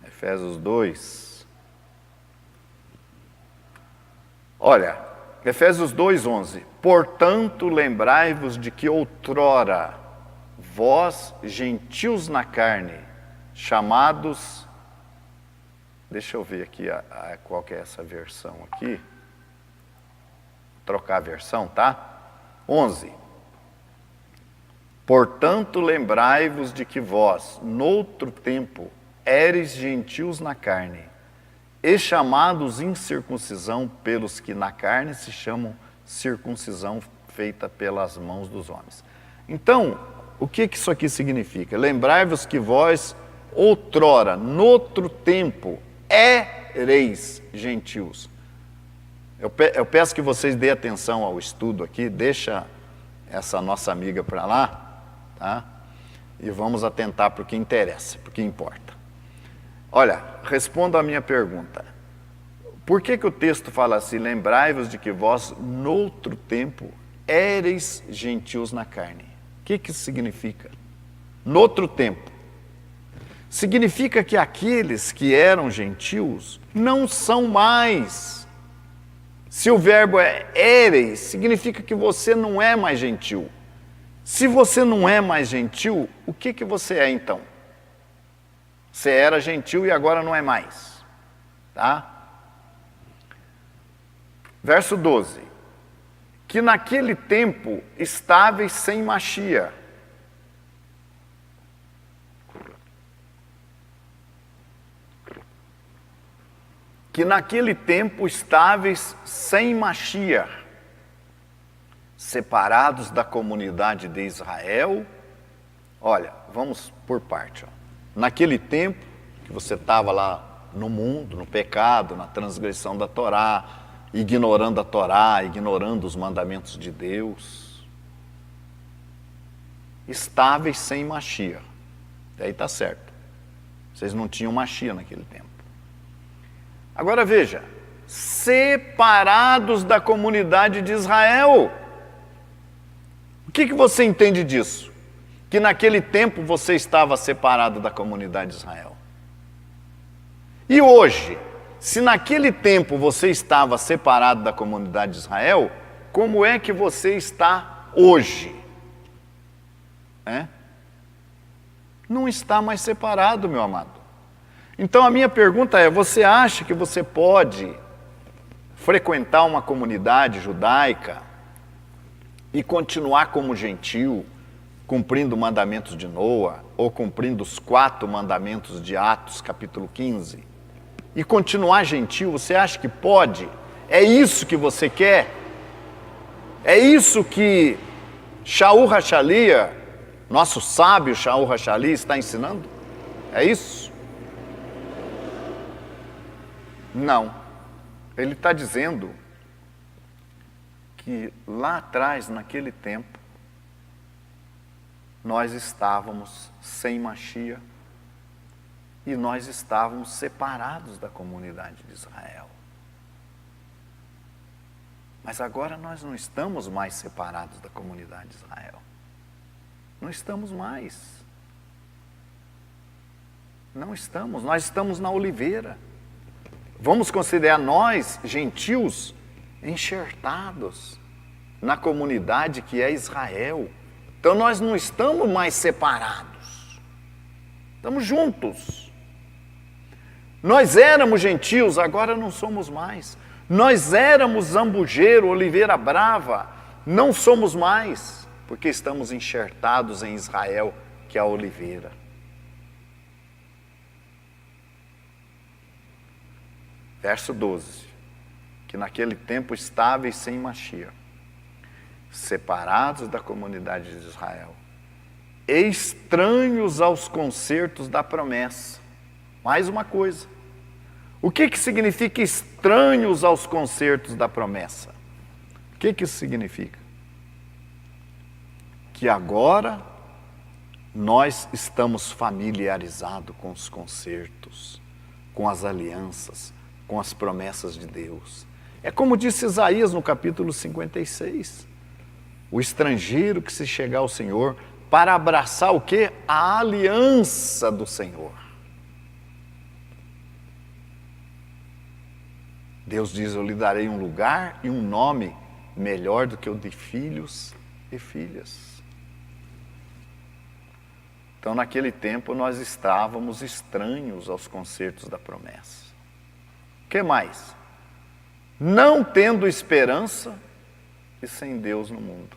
Efésios 2. Olha, Efésios 2:11. Portanto, lembrai-vos de que outrora, vós, gentios na carne, chamados... Deixa eu ver aqui qual que é essa versão aqui. Vou trocar a versão, tá? 11. Portanto, lembrai-vos de que vós, noutro tempo, éreis gentios na carne, e chamados incircuncisão pelos que na carne se chamam circuncisão feita pelas mãos dos homens. Então, o que isso aqui significa? Lembrai-vos que vós, outrora, noutro tempo, éreis gentios. Eu peço que vocês dêem atenção ao estudo aqui, deixa essa nossa amiga para lá, tá? E vamos atentar para o que interessa, para o que importa. Olha, responda a minha pergunta. Por que o texto fala assim, lembrai-vos de que vós, noutro tempo, éreis gentios na carne? O que isso significa? Noutro tempo. Significa que aqueles que eram gentios não são mais. Se o verbo é éreis, significa que você não é mais gentil. Se você não é mais gentil, o que você é então? Você era gentil e agora não é mais. Tá? Verso 12. Que naquele tempo estáveis sem Machia. Que naquele tempo estáveis sem Machia, separados da comunidade de Israel. Olha, vamos por parte. Naquele tempo, que você estava lá no mundo, no pecado, na transgressão da Torá, ignorando a Torá, ignorando os mandamentos de Deus. Estáveis sem Mashiach. Daí está certo. Vocês não tinham Mashiach naquele tempo. Agora veja, separados da comunidade de Israel. O que você entende disso? Que naquele tempo você estava separado da comunidade de Israel. E hoje, se naquele tempo você estava separado da comunidade de Israel, como é que você está hoje? Não está mais separado, meu amado. Então a minha pergunta é, você acha que você pode frequentar uma comunidade judaica e continuar como gentil, cumprindo mandamentos de Noa, ou cumprindo os 4 mandamentos de Atos, capítulo 15, e continuar gentil? Você acha que pode? É isso que você quer? É isso que Shaul Hachalia, nosso sábio Shaul Hachalia, está ensinando? É isso? Não. Ele está dizendo que lá atrás, naquele tempo, nós estávamos sem Mashiach e nós estávamos separados da comunidade de Israel. Mas agora nós não estamos mais separados da comunidade de Israel. Não estamos mais. Não estamos, nós estamos na oliveira. Vamos considerar nós, gentios, enxertados na comunidade que é Israel. Então nós não estamos mais separados. Estamos juntos. Nós éramos gentios, agora não somos mais. Nós éramos zambujeiro, oliveira brava, não somos mais. Porque estamos enxertados em Israel, que é a oliveira. Verso 12. Que naquele tempo estáveis sem Mashiach, separados da comunidade de Israel, estranhos aos concertos da promessa. Mais uma coisa. O que significa estranhos aos concertos da promessa? O que isso significa? Que agora nós estamos familiarizados com os concertos, com as alianças, com as promessas de Deus. É como disse Isaías no capítulo 56. O estrangeiro que se chegar ao Senhor para abraçar o quê? A aliança do Senhor. Deus diz, eu lhe darei um lugar e um nome melhor do que o de filhos e filhas. Então, naquele tempo, nós estávamos estranhos aos concertos da promessa. O que mais? Não tendo esperança e sem Deus no mundo.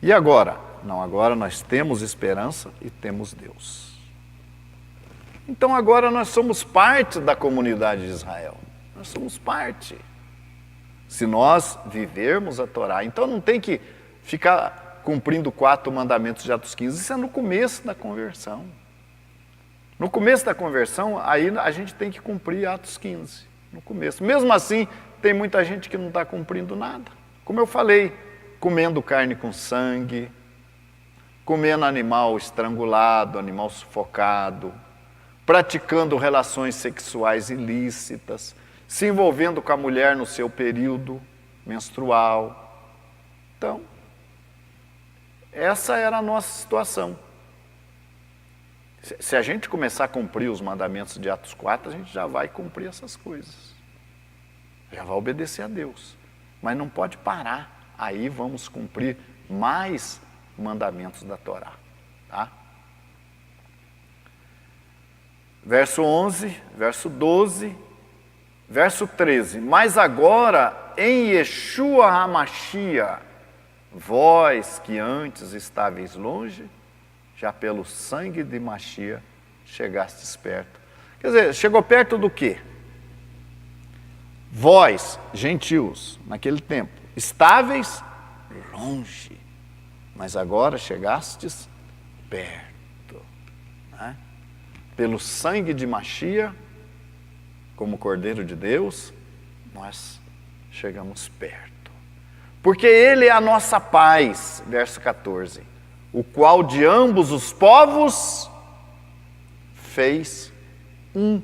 E agora? Não, agora nós temos esperança e temos Deus. Então, agora nós somos parte da comunidade de Israel. Nós somos parte. Se nós vivermos a Torá. Então, não tem que ficar cumprindo 4 mandamentos de Atos 15, isso é no começo da conversão. No começo da conversão, aí a gente tem que cumprir Atos 15, no começo. Mesmo assim, tem muita gente que não está cumprindo nada. Como eu falei, comendo carne com sangue, comendo animal estrangulado, animal sufocado, praticando relações sexuais ilícitas, se envolvendo com a mulher no seu período menstrual. Então, essa era a nossa situação. Se a gente começar a cumprir os mandamentos de Atos 4, a gente já vai cumprir essas coisas. Já vai obedecer a Deus. Mas não pode parar. Aí vamos cumprir mais mandamentos da Torá. Tá? Verso 11, verso 12, verso 13. Mas agora, em Yeshua HaMashiach, vós que antes estáveis longe, já pelo sangue de Mashiach chegastes perto. Quer dizer, chegou perto do quê? Vós, gentios, naquele tempo, estáveis longe, mas agora chegastes perto. Né? pelo sangue de Machia, como Cordeiro de Deus, nós chegamos perto. Porque Ele é a nossa paz, verso 14, o qual de ambos os povos fez um.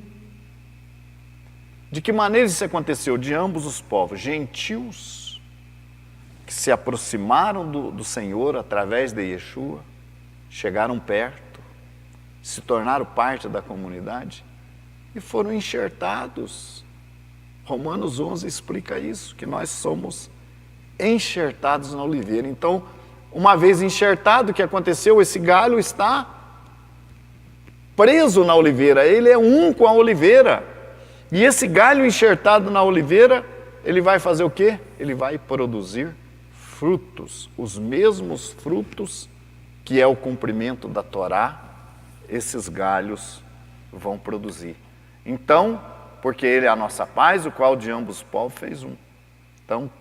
De que maneira isso aconteceu? De ambos os povos, gentios, que se aproximaram do Senhor através de Yeshua, chegaram perto, se tornaram parte da comunidade e foram enxertados. Romanos 11 explica isso, que nós somos enxertados na oliveira. Então, uma vez enxertado, o que aconteceu? Esse galho está preso na oliveira, ele é um com a oliveira. E esse galho enxertado na oliveira, ele vai fazer o quê? Ele vai produzir frutos, os mesmos frutos que é o cumprimento da Torá, esses galhos vão produzir. Então, porque Ele é a nossa paz, o qual de ambos os povos fez um. Então,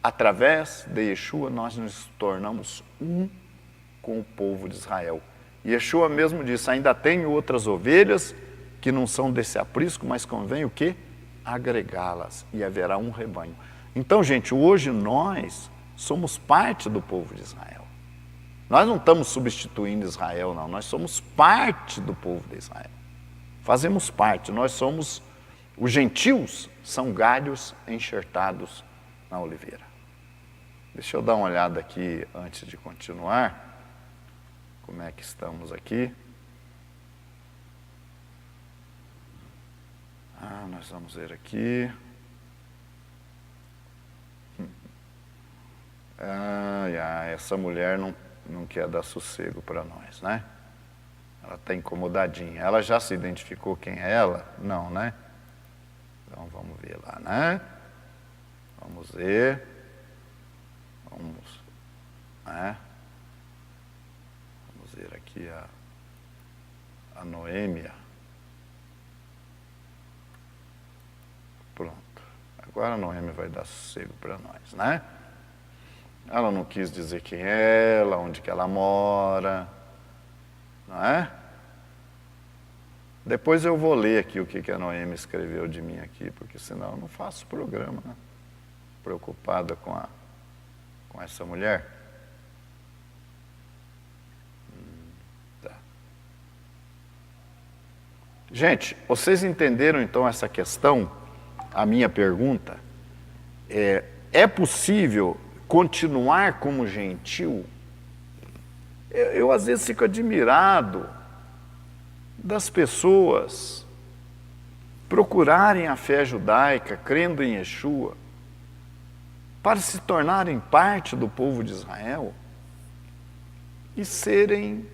através de Yeshua, nós nos tornamos um com o povo de Israel. E Yeshua mesmo disse, ainda tenho outras ovelhas que não são desse aprisco, mas convém o quê? Agregá-las, e haverá um rebanho. Então, gente, hoje nós somos parte do povo de Israel. Nós não estamos substituindo Israel, não. Nós somos parte do povo de Israel. Fazemos parte. Nós somos, os gentios são galhos enxertados na oliveira. Deixa eu dar uma olhada aqui antes de continuar. Como é que estamos aqui? Nós vamos ver aqui. Essa mulher não quer dar sossego para nós, né? Ela está incomodadinha. Ela já se identificou quem é ela? Não, né? Então vamos ver lá, né? Vamos ver. Né? Vamos ver aqui a Noêmia. Pronto. Agora a Noêmia vai dar sossego para nós, né? Ela não quis dizer quem é ela, onde que ela mora, não é? Depois eu vou ler aqui o que a Noêmia escreveu de mim aqui, porque senão eu não faço programa, né? Preocupada com essa mulher. Tá. Gente, vocês entenderam então essa questão? A minha pergunta é possível continuar como gentil? Eu às vezes fico admirado das pessoas procurarem a fé judaica, crendo em Yeshua, para se tornarem parte do povo de Israel e serem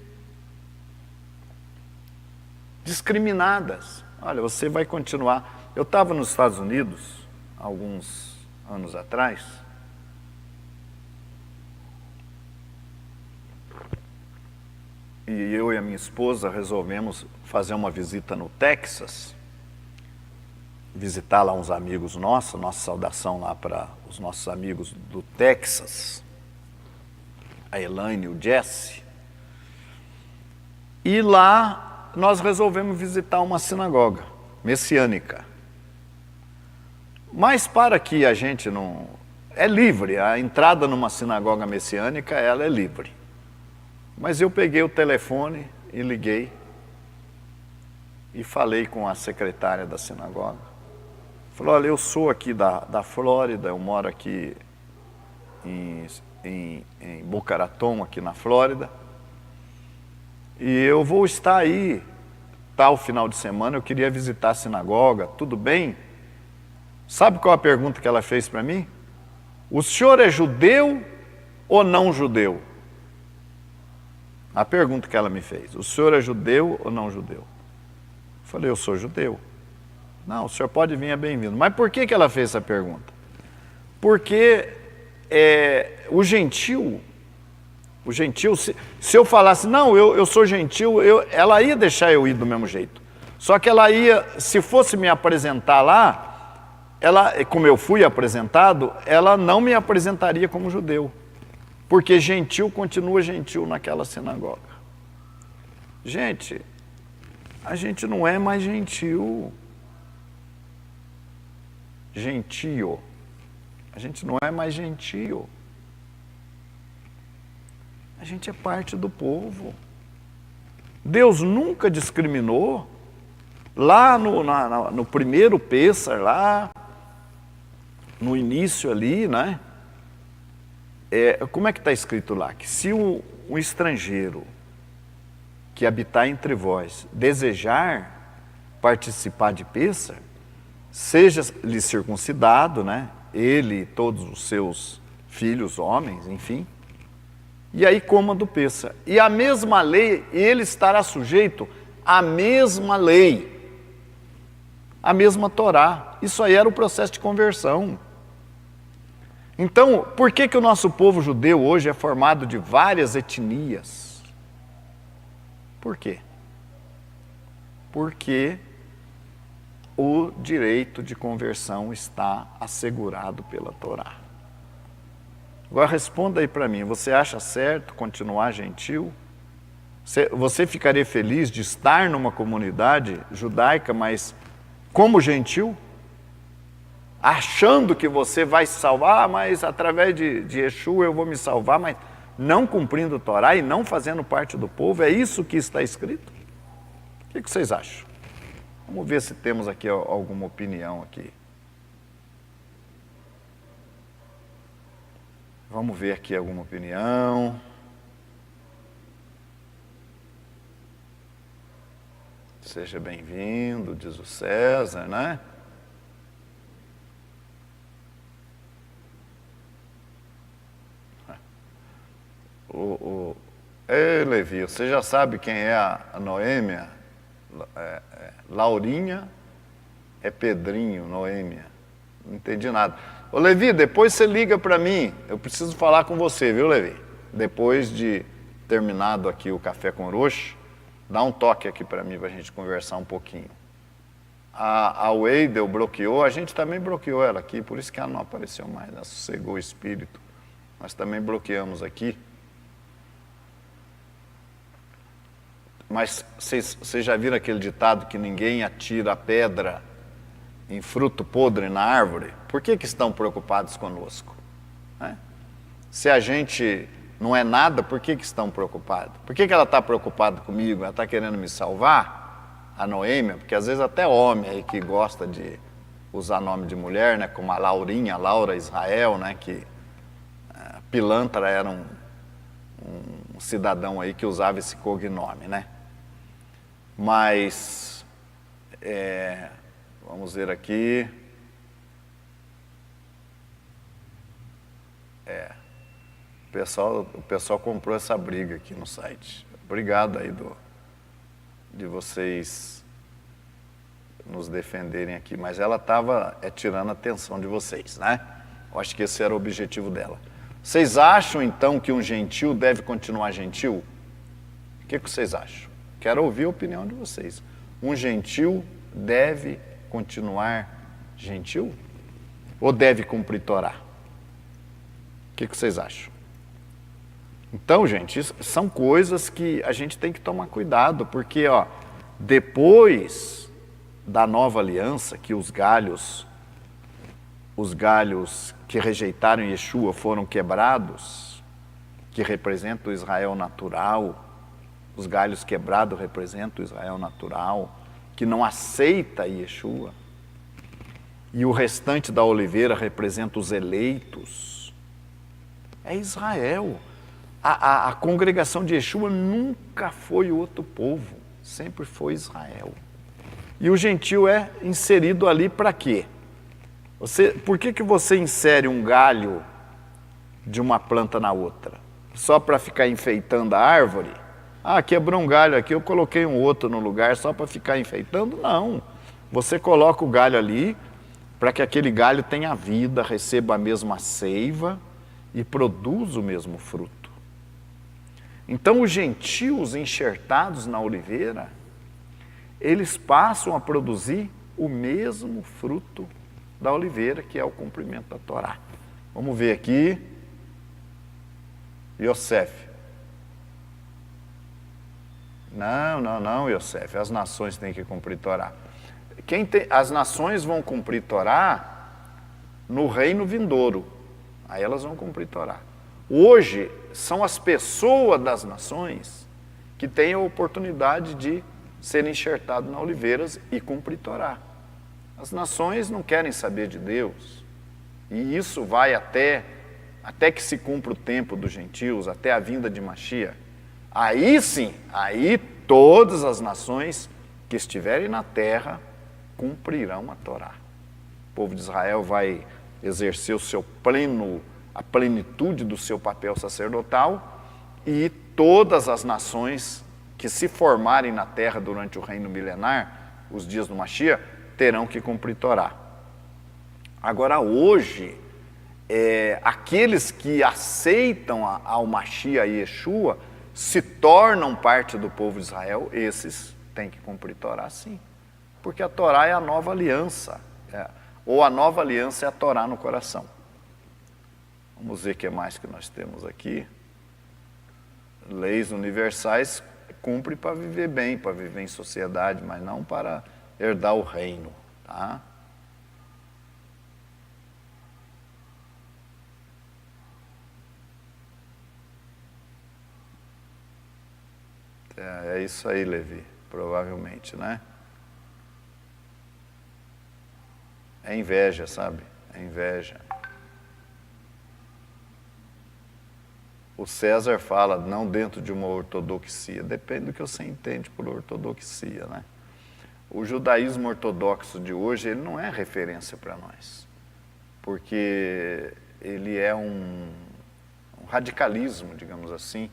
discriminadas. Olha, você vai continuar. Eu estava nos Estados Unidos, alguns anos atrás, e eu e a minha esposa resolvemos fazer uma visita no Texas, visitar lá uns amigos nossos, nossa saudação lá para os nossos amigos do Texas, a Elaine e o Jesse. E lá nós resolvemos visitar uma sinagoga messiânica. Mas para que a gente não... É livre, a entrada numa sinagoga messiânica, ela é livre. Mas eu peguei o telefone e liguei e falei com a secretária da sinagoga. Falei, olha, eu sou aqui da Flórida, eu moro aqui em Boca Raton, aqui na Flórida, e eu vou estar aí, tal final de semana, eu queria visitar a sinagoga, tudo bem? Sabe qual a pergunta que ela fez para mim? O senhor é judeu ou não judeu? A pergunta que ela me fez, o senhor é judeu ou não judeu? Eu falei, eu sou judeu. Não, o senhor pode vir, é bem-vindo. Mas por que ela fez essa pergunta? Porque o gentil, se eu falasse, não, eu sou gentil, ela ia deixar eu ir do mesmo jeito. Só que ela ia, se fosse me apresentar lá, como eu fui apresentado, ela não me apresentaria como judeu. Porque gentil continua gentil naquela sinagoga. Gente, a gente não é mais gentil. Gentio. A gente não é mais gentio. A gente é parte do povo. Deus nunca discriminou. Lá no primeiro Pêssar, lá no início ali, né? Como é que está escrito lá? Que se um estrangeiro que habitar entre vós desejar participar de Pêssar, seja-lhe circuncidado, né? Ele e todos os seus filhos, homens, enfim, e aí coma do Pêssar. E a mesma lei, ele estará sujeito à mesma lei, à mesma Torá. Isso aí era o processo de conversão. Então, por que o nosso povo judeu hoje é formado de várias etnias? Por quê? Porque o direito de conversão está assegurado pela Torá. Agora responda aí para mim, você acha certo continuar gentil? Você ficaria feliz de estar numa comunidade judaica, mas como gentil? Achando que você vai se salvar, mas através de Yeshua eu vou me salvar, mas não cumprindo a Torá e não fazendo parte do povo, é isso que está escrito? O que vocês acham? Vamos ver se temos aqui alguma opinião aqui. Vamos ver aqui alguma opinião. Seja bem-vindo, diz o César, né? Ei, Levi, você já sabe quem é a Noêmia? Laurinha é Pedrinho, Noêmia. Não entendi nada. Ô Levi, depois você liga para mim. Eu preciso falar com você, viu, Levi? Depois de terminado aqui o Café com Orochi, dá um toque aqui para mim, para a gente conversar um pouquinho. A Weidel bloqueou, a gente também bloqueou ela aqui, por isso que ela não apareceu mais, ela sossegou o espírito. Nós também bloqueamos aqui. Mas vocês já viram aquele ditado que ninguém atira a pedra em fruto podre na árvore? Por que estão preocupados conosco? Né? Se a gente não é nada, por que estão preocupados? Por que ela está preocupada comigo? Ela está querendo me salvar? A Noêmia? Porque às vezes até homem aí que gosta de usar nome de mulher, né? Como a Laurinha, a Laura Israel, né? Que pilantra era um cidadão aí que usava esse cognome, né? Mas, vamos ver aqui. O pessoal comprou essa briga aqui no site. Obrigado aí de vocês nos defenderem aqui. Mas ela estava tirando a atenção de vocês, né? Eu acho que esse era o objetivo dela. Vocês acham, então, que um gentil deve continuar gentil? O que vocês acham? Quero ouvir a opinião de vocês. Um gentil deve continuar gentil? Ou deve cumprir Torá? O que vocês acham? Então, gente, isso são coisas que a gente tem que tomar cuidado, porque, depois da nova aliança, que os galhos que rejeitaram Yeshua foram quebrados, que representam o Israel natural, os galhos quebrados representam o Israel natural, que não aceita Yeshua, e o restante da oliveira representa os eleitos. É Israel. A congregação de Yeshua nunca foi outro povo, sempre foi Israel. E o gentil é inserido ali para quê? Por que você insere um galho de uma planta na outra? Só para ficar enfeitando a árvore? Quebrou um galho aqui, eu coloquei um outro no lugar só para ficar enfeitando? Não. Você coloca o galho ali para que aquele galho tenha vida, receba a mesma seiva e produza o mesmo fruto. Então, os gentios enxertados na oliveira, eles passam a produzir o mesmo fruto da oliveira, que é o cumprimento da Torá. Vamos ver aqui. Yosef. Não, Yosef, as nações têm que cumprir Torá. As nações vão cumprir Torá no reino vindouro, aí elas vão cumprir Torá. Hoje, são as pessoas das nações que têm a oportunidade de serem enxertados na oliveiras e cumprir Torá. As nações não querem saber de Deus, e isso vai até que se cumpra o tempo dos gentios, até a vinda de Mashiach. Aí sim, aí todas as nações que estiverem na terra cumprirão a Torá. O povo de Israel vai exercer a plenitude do seu papel sacerdotal, e todas as nações que se formarem na terra durante o reino milenar, os dias do Mashiach, terão que cumprir Torá. Agora hoje, aqueles que aceitam ao Mashiach e Yeshua se tornam parte do povo de Israel, esses têm que cumprir Torá sim. Porque a Torá é a nova aliança, ou a nova aliança é a Torá no coração. Vamos ver o que mais que nós temos aqui. Leis universais cumpre para viver bem, para viver em sociedade, mas não para herdar o reino, tá? É isso aí, Levi, provavelmente, né? É inveja, sabe? É inveja. O César fala, não dentro de uma ortodoxia. Depende do que você entende por ortodoxia, né? O judaísmo ortodoxo de hoje, ele não é referência para nós. Porque ele é um radicalismo, digamos assim.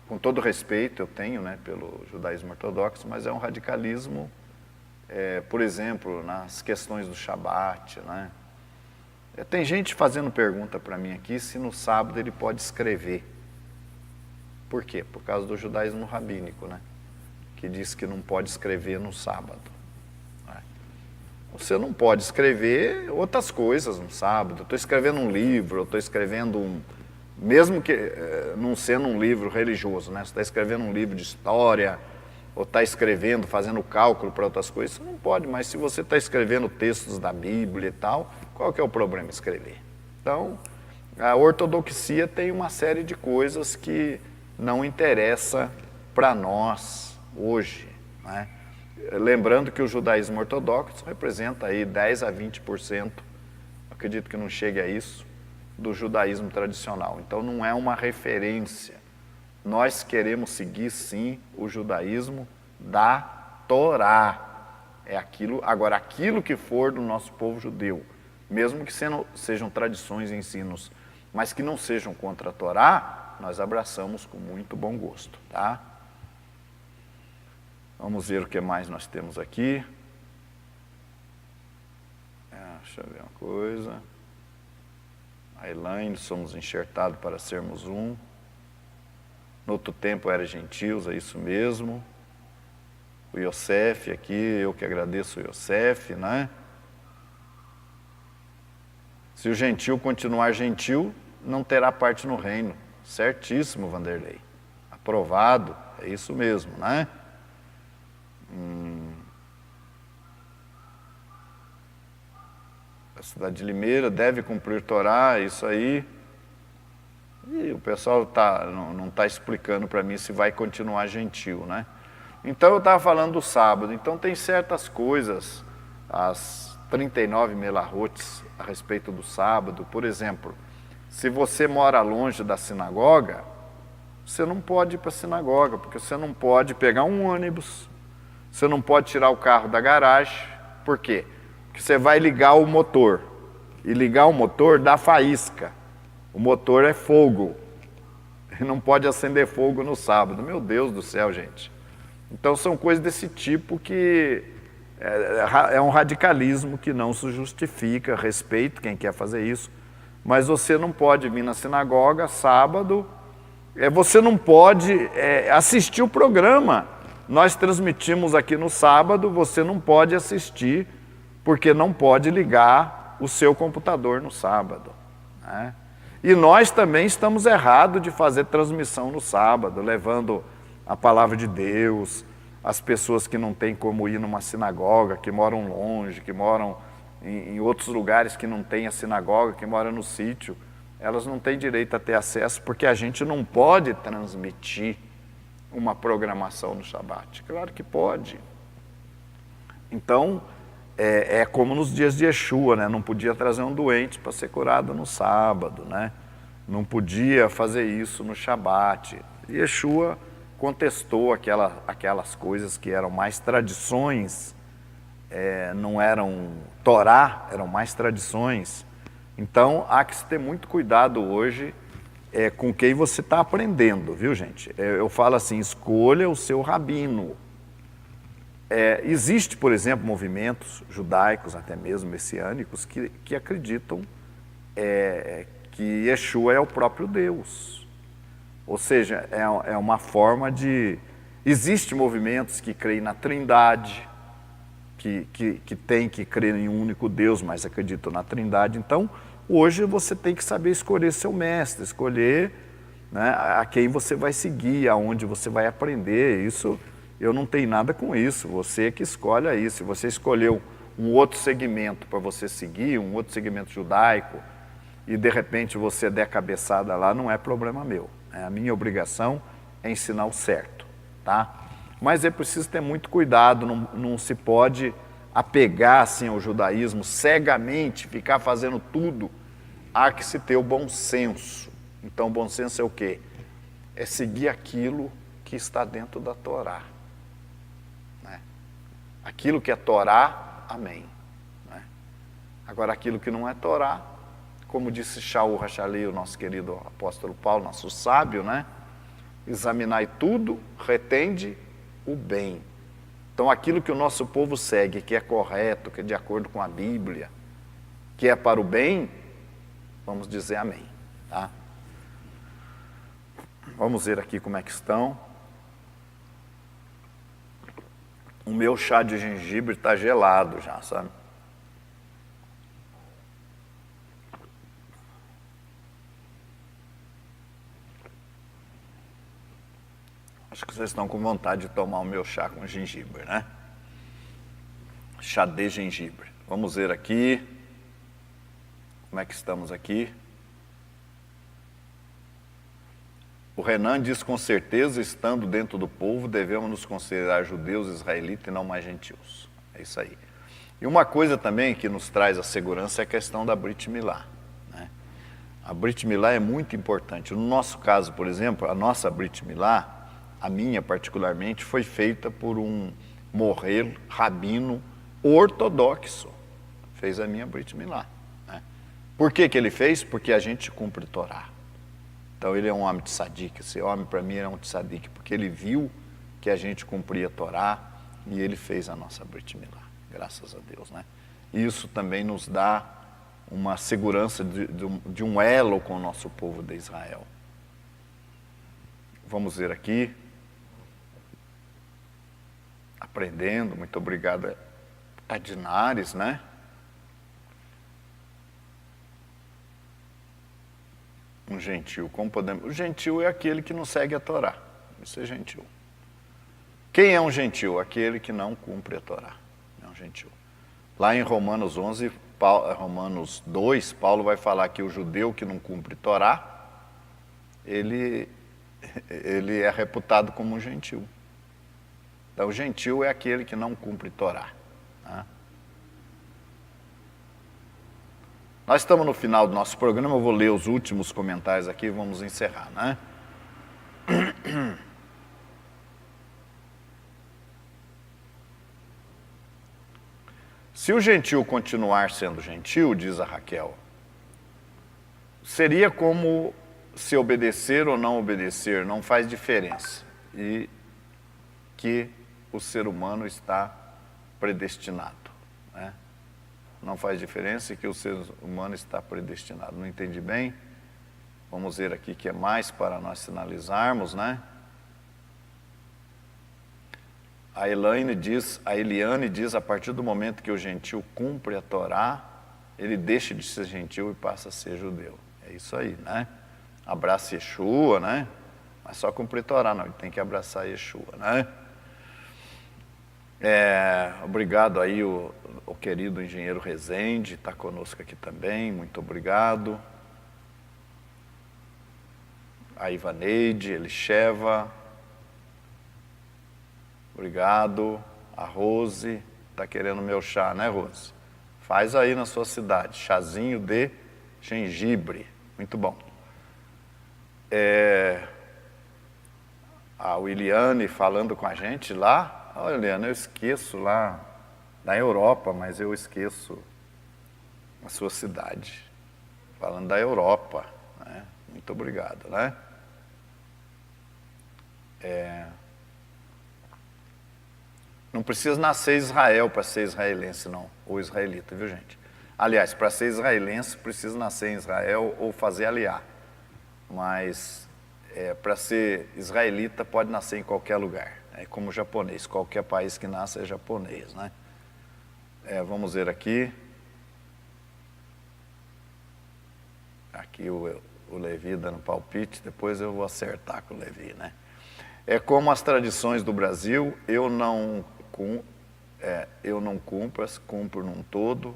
Com todo respeito eu tenho, né, pelo judaísmo ortodoxo, mas é um radicalismo, por exemplo, nas questões do Shabat, né? Tem gente fazendo pergunta para mim aqui se no sábado ele pode escrever. Por quê? Por causa do judaísmo rabínico, né? Que diz que não pode escrever no sábado. Você não pode escrever outras coisas no sábado. Eu estou escrevendo um livro, eu estou escrevendo mesmo que não sendo um livro religioso, né? Você está escrevendo um livro de história, ou está escrevendo, fazendo cálculo para outras coisas, você não pode, mas se você está escrevendo textos da Bíblia e tal, qual que é o problema escrever? Então, a ortodoxia tem uma série de coisas que não interessa para nós hoje, né? Lembrando que o judaísmo ortodoxo representa aí 10 a 20%, acredito que não chegue a isso, do judaísmo tradicional. Então não é uma referência. Nós queremos seguir sim o judaísmo da Torá. É aquilo, agora aquilo que for do nosso povo judeu, mesmo que sejam tradições e ensinos, mas que não sejam contra a Torá, nós abraçamos com muito bom gosto, tá? Vamos ver o que mais nós temos aqui. Deixa eu ver uma coisa. A Elaine, somos enxertados para sermos um. No outro tempo era gentios, é isso mesmo. O Yosef aqui, eu que agradeço o Yosef, né? Se o gentil continuar gentil, não terá parte no reino. Certíssimo, Vanderlei. Aprovado, é isso mesmo, né? A cidade de Limeira deve cumprir Torá, isso aí. E o pessoal não está explicando para mim se vai continuar gentil, né? Então eu estava falando do sábado. Então tem certas coisas, as 39 melahotes a respeito do sábado. Por exemplo, se você mora longe da sinagoga, você não pode ir para a sinagoga, porque você não pode pegar um ônibus, você não pode tirar o carro da garagem. Por quê? Porque você vai ligar o motor, e ligar o motor dá faísca. O motor é fogo, e não pode acender fogo no sábado. Meu Deus do céu, gente. Então são coisas desse tipo que é um radicalismo que não se justifica. Respeito quem quer fazer isso, mas você não pode vir na sinagoga sábado, você não pode assistir o programa. Nós transmitimos aqui no sábado, você não pode assistir, porque não pode ligar o seu computador no sábado, né? E nós também estamos errados de fazer transmissão no sábado, levando a palavra de Deus, as pessoas que não têm como ir numa sinagoga, que moram longe, que moram em outros lugares que não tem a sinagoga, que moram no sítio, elas não têm direito a ter acesso, porque a gente não pode transmitir uma programação no Shabat. Claro que pode. Então, é como nos dias de Yeshua, né? Não podia trazer um doente para ser curado no sábado, né? Não podia fazer isso no Shabat. Yeshua contestou aquelas coisas que eram mais tradições, não eram Torá, eram mais tradições. Então, há que se ter muito cuidado hoje com quem você está aprendendo, viu, gente? Eu falo assim, escolha o seu rabino. Existe, por exemplo, movimentos judaicos, até mesmo messiânicos, que acreditam que Yeshua é o próprio Deus. Ou seja, é uma forma de... Existem movimentos que creem na Trindade, que tem que crer em um único Deus, mas acreditam na Trindade. Então, hoje você tem que saber escolher seu mestre, escolher, né, a quem você vai seguir, aonde você vai aprender. Isso, eu não tenho nada com isso, você que escolhe aí. Se você escolheu um outro segmento para você seguir, um outro segmento judaico, e de repente você der cabeçada lá, não é problema meu. A minha obrigação é ensinar o certo, tá? Mas é preciso ter muito cuidado, não se pode apegar assim ao judaísmo cegamente, ficar fazendo tudo. Há que se ter o bom senso. Então, o bom senso é o quê? É seguir aquilo que está dentro da Torá. Né? Aquilo que é Torá, amém. Né? Agora, aquilo que não é Torá, como disse Shaul Hachalei, o nosso querido apóstolo Paulo, nosso sábio, né? Examinai tudo, retende o bem. Então, aquilo que o nosso povo segue, que é correto, que é de acordo com a Bíblia, que é para o bem, vamos dizer amém. Tá? Vamos ver aqui como é que estão. O meu chá de gengibre está gelado já, sabe? Acho que vocês estão com vontade de tomar o meu chá com gengibre, né? Chá de gengibre. Vamos ver aqui. Como é que estamos aqui? O Renan diz, com certeza, estando dentro do povo, devemos nos considerar judeus, israelitas e não mais gentios. É isso aí. E uma coisa também que nos traz a segurança é a questão da Brit Milá. Né? A Brit Milá é muito importante. No nosso caso, por exemplo, a nossa Brit Milá, a minha particularmente, foi feita por um morrer rabino ortodoxo. Fez a minha Brit Milá. Né? Por que ele fez? Porque a gente cumpre Torá. Então ele é um homem de tzadik. Esse homem para mim era um tzadik, porque ele viu que a gente cumpria Torá e ele fez a nossa Brit Milá. Graças a Deus. Né? E isso também nos dá uma segurança de um elo com o nosso povo de Israel. Vamos ver aqui. Aprendendo, muito obrigado a Dinares, né? Um gentil, como podemos... O gentil é aquele que não segue a Torá, isso é gentil. Quem é um gentil? Aquele que não cumpre a Torá, é um gentil. Lá em Romanos 11, Romanos 2, Paulo vai falar que o judeu que não cumpre Torá, ele é reputado como um gentil. Então, o gentil é aquele que não cumpre Torá. Tá? Nós estamos no final do nosso programa, eu vou ler os últimos comentários aqui e vamos encerrar, né? Se o gentil continuar sendo gentil, diz a Raquel, seria como se obedecer ou não obedecer, não faz diferença. E que o ser humano está predestinado. Né? Não faz diferença que o ser humano está predestinado. Não entendi bem? Vamos ver aqui que é mais para nós sinalizarmos, né? A Eliane diz, a partir do momento que o gentil cumpre a Torá, ele deixa de ser gentil e passa a ser judeu. É isso aí, né? Abraça Yeshua, né? Mas só cumprir Torá, não, ele tem que abraçar Yeshua, né? Obrigado aí o querido engenheiro Rezende, está conosco aqui também, muito obrigado. A Ivaneide, Elisheva, obrigado. A Rose, está querendo meu chá, né, Rose? Faz aí na sua cidade, chazinho de gengibre, muito bom. A Williane falando com a gente lá. Olha, Williane, eu esqueço lá da Europa, mas eu esqueço a sua cidade. Falando da Europa, né? Muito obrigado, né? Não precisa nascer Israel para ser israelense, não, ou israelita, viu, gente? Aliás, para ser israelense, precisa nascer em Israel ou fazer aliá. Mas para ser israelita, pode nascer em qualquer lugar. É como japonês, qualquer país que nasce é japonês, né? Vamos ver aqui. Aqui o Levi dando palpite, depois eu vou acertar com o Levi, né? É como as tradições do Brasil, eu não cumpro num todo,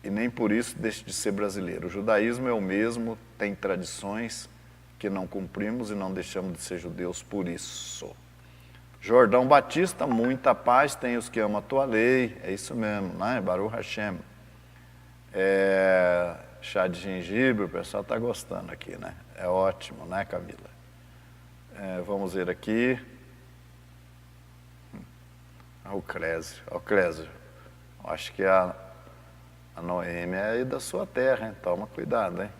e nem por isso deixo de ser brasileiro. O judaísmo é o mesmo, tem tradições que não cumprimos e não deixamos de ser judeus por isso. Jordão Batista, muita paz, tem os que amam a tua lei, é isso mesmo, né? Baruch Hashem. Chá de gengibre, o pessoal está gostando aqui, né? É ótimo, né, Camila? Vamos ver aqui. O Clésio. Acho que a Noêmia é aí da sua terra, hein? Toma cuidado, hein?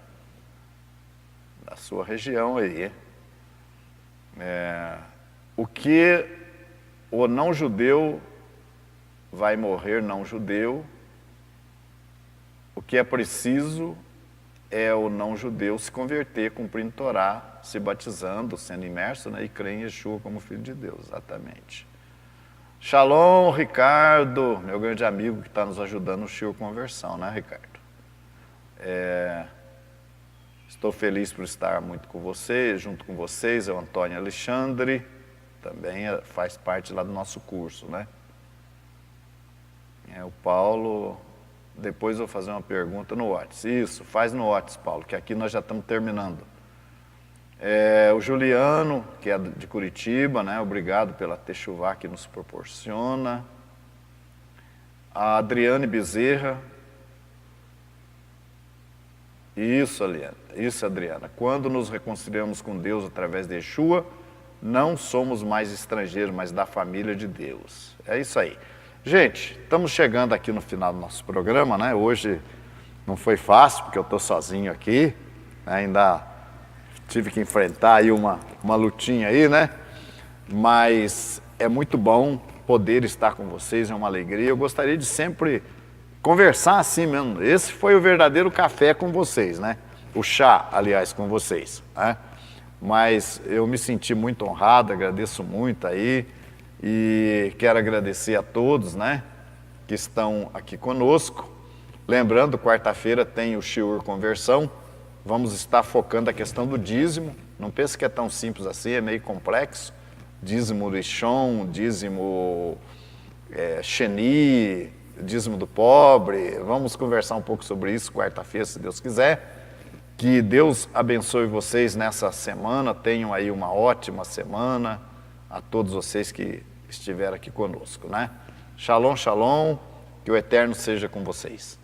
Da sua região aí, hein? O que o não-judeu vai morrer não-judeu, o que é preciso é o não-judeu se converter, cumprindo Torá, se batizando, sendo imerso, né, e crer em Yeshua como Filho de Deus, exatamente. Shalom, Ricardo, meu grande amigo que está nos ajudando no Shiur Conversão, né, Ricardo? Estou feliz por estar muito com vocês, junto com vocês, é o Antônio Alexandre, também faz parte lá do nosso curso, né? O Paulo, depois eu vou fazer uma pergunta no WhatsApp. Isso, faz no WhatsApp, Paulo, que aqui nós já estamos terminando. O Juliano, que é de Curitiba, né? Obrigado pela techuvá que nos proporciona. A Adriane Bezerra. Isso, Adriana. Quando nos reconciliamos com Deus através de Yeshua, não somos mais estrangeiros, mas da família de Deus. É isso aí. Gente, estamos chegando aqui no final do nosso programa, né? Hoje não foi fácil, porque eu estou sozinho aqui, né? Ainda tive que enfrentar aí uma lutinha aí, né? Mas é muito bom poder estar com vocês, é uma alegria. Eu gostaria de sempre conversar assim mesmo. Esse foi o verdadeiro café com vocês, né? O chá, aliás, com vocês, né? Mas eu me senti muito honrado, agradeço muito aí e quero agradecer a todos, né, que estão aqui conosco. Lembrando, quarta-feira tem o Shiur Conversão, vamos estar focando a questão do dízimo. Não pense que é tão simples assim, é meio complexo. Dízimo do Ixon, dízimo Sheni, dízimo do pobre. Vamos conversar um pouco sobre isso quarta-feira, se Deus quiser. Que Deus abençoe vocês nessa semana, tenham aí uma ótima semana, a todos vocês que estiveram aqui conosco, né? Shalom, shalom, que o Eterno seja com vocês.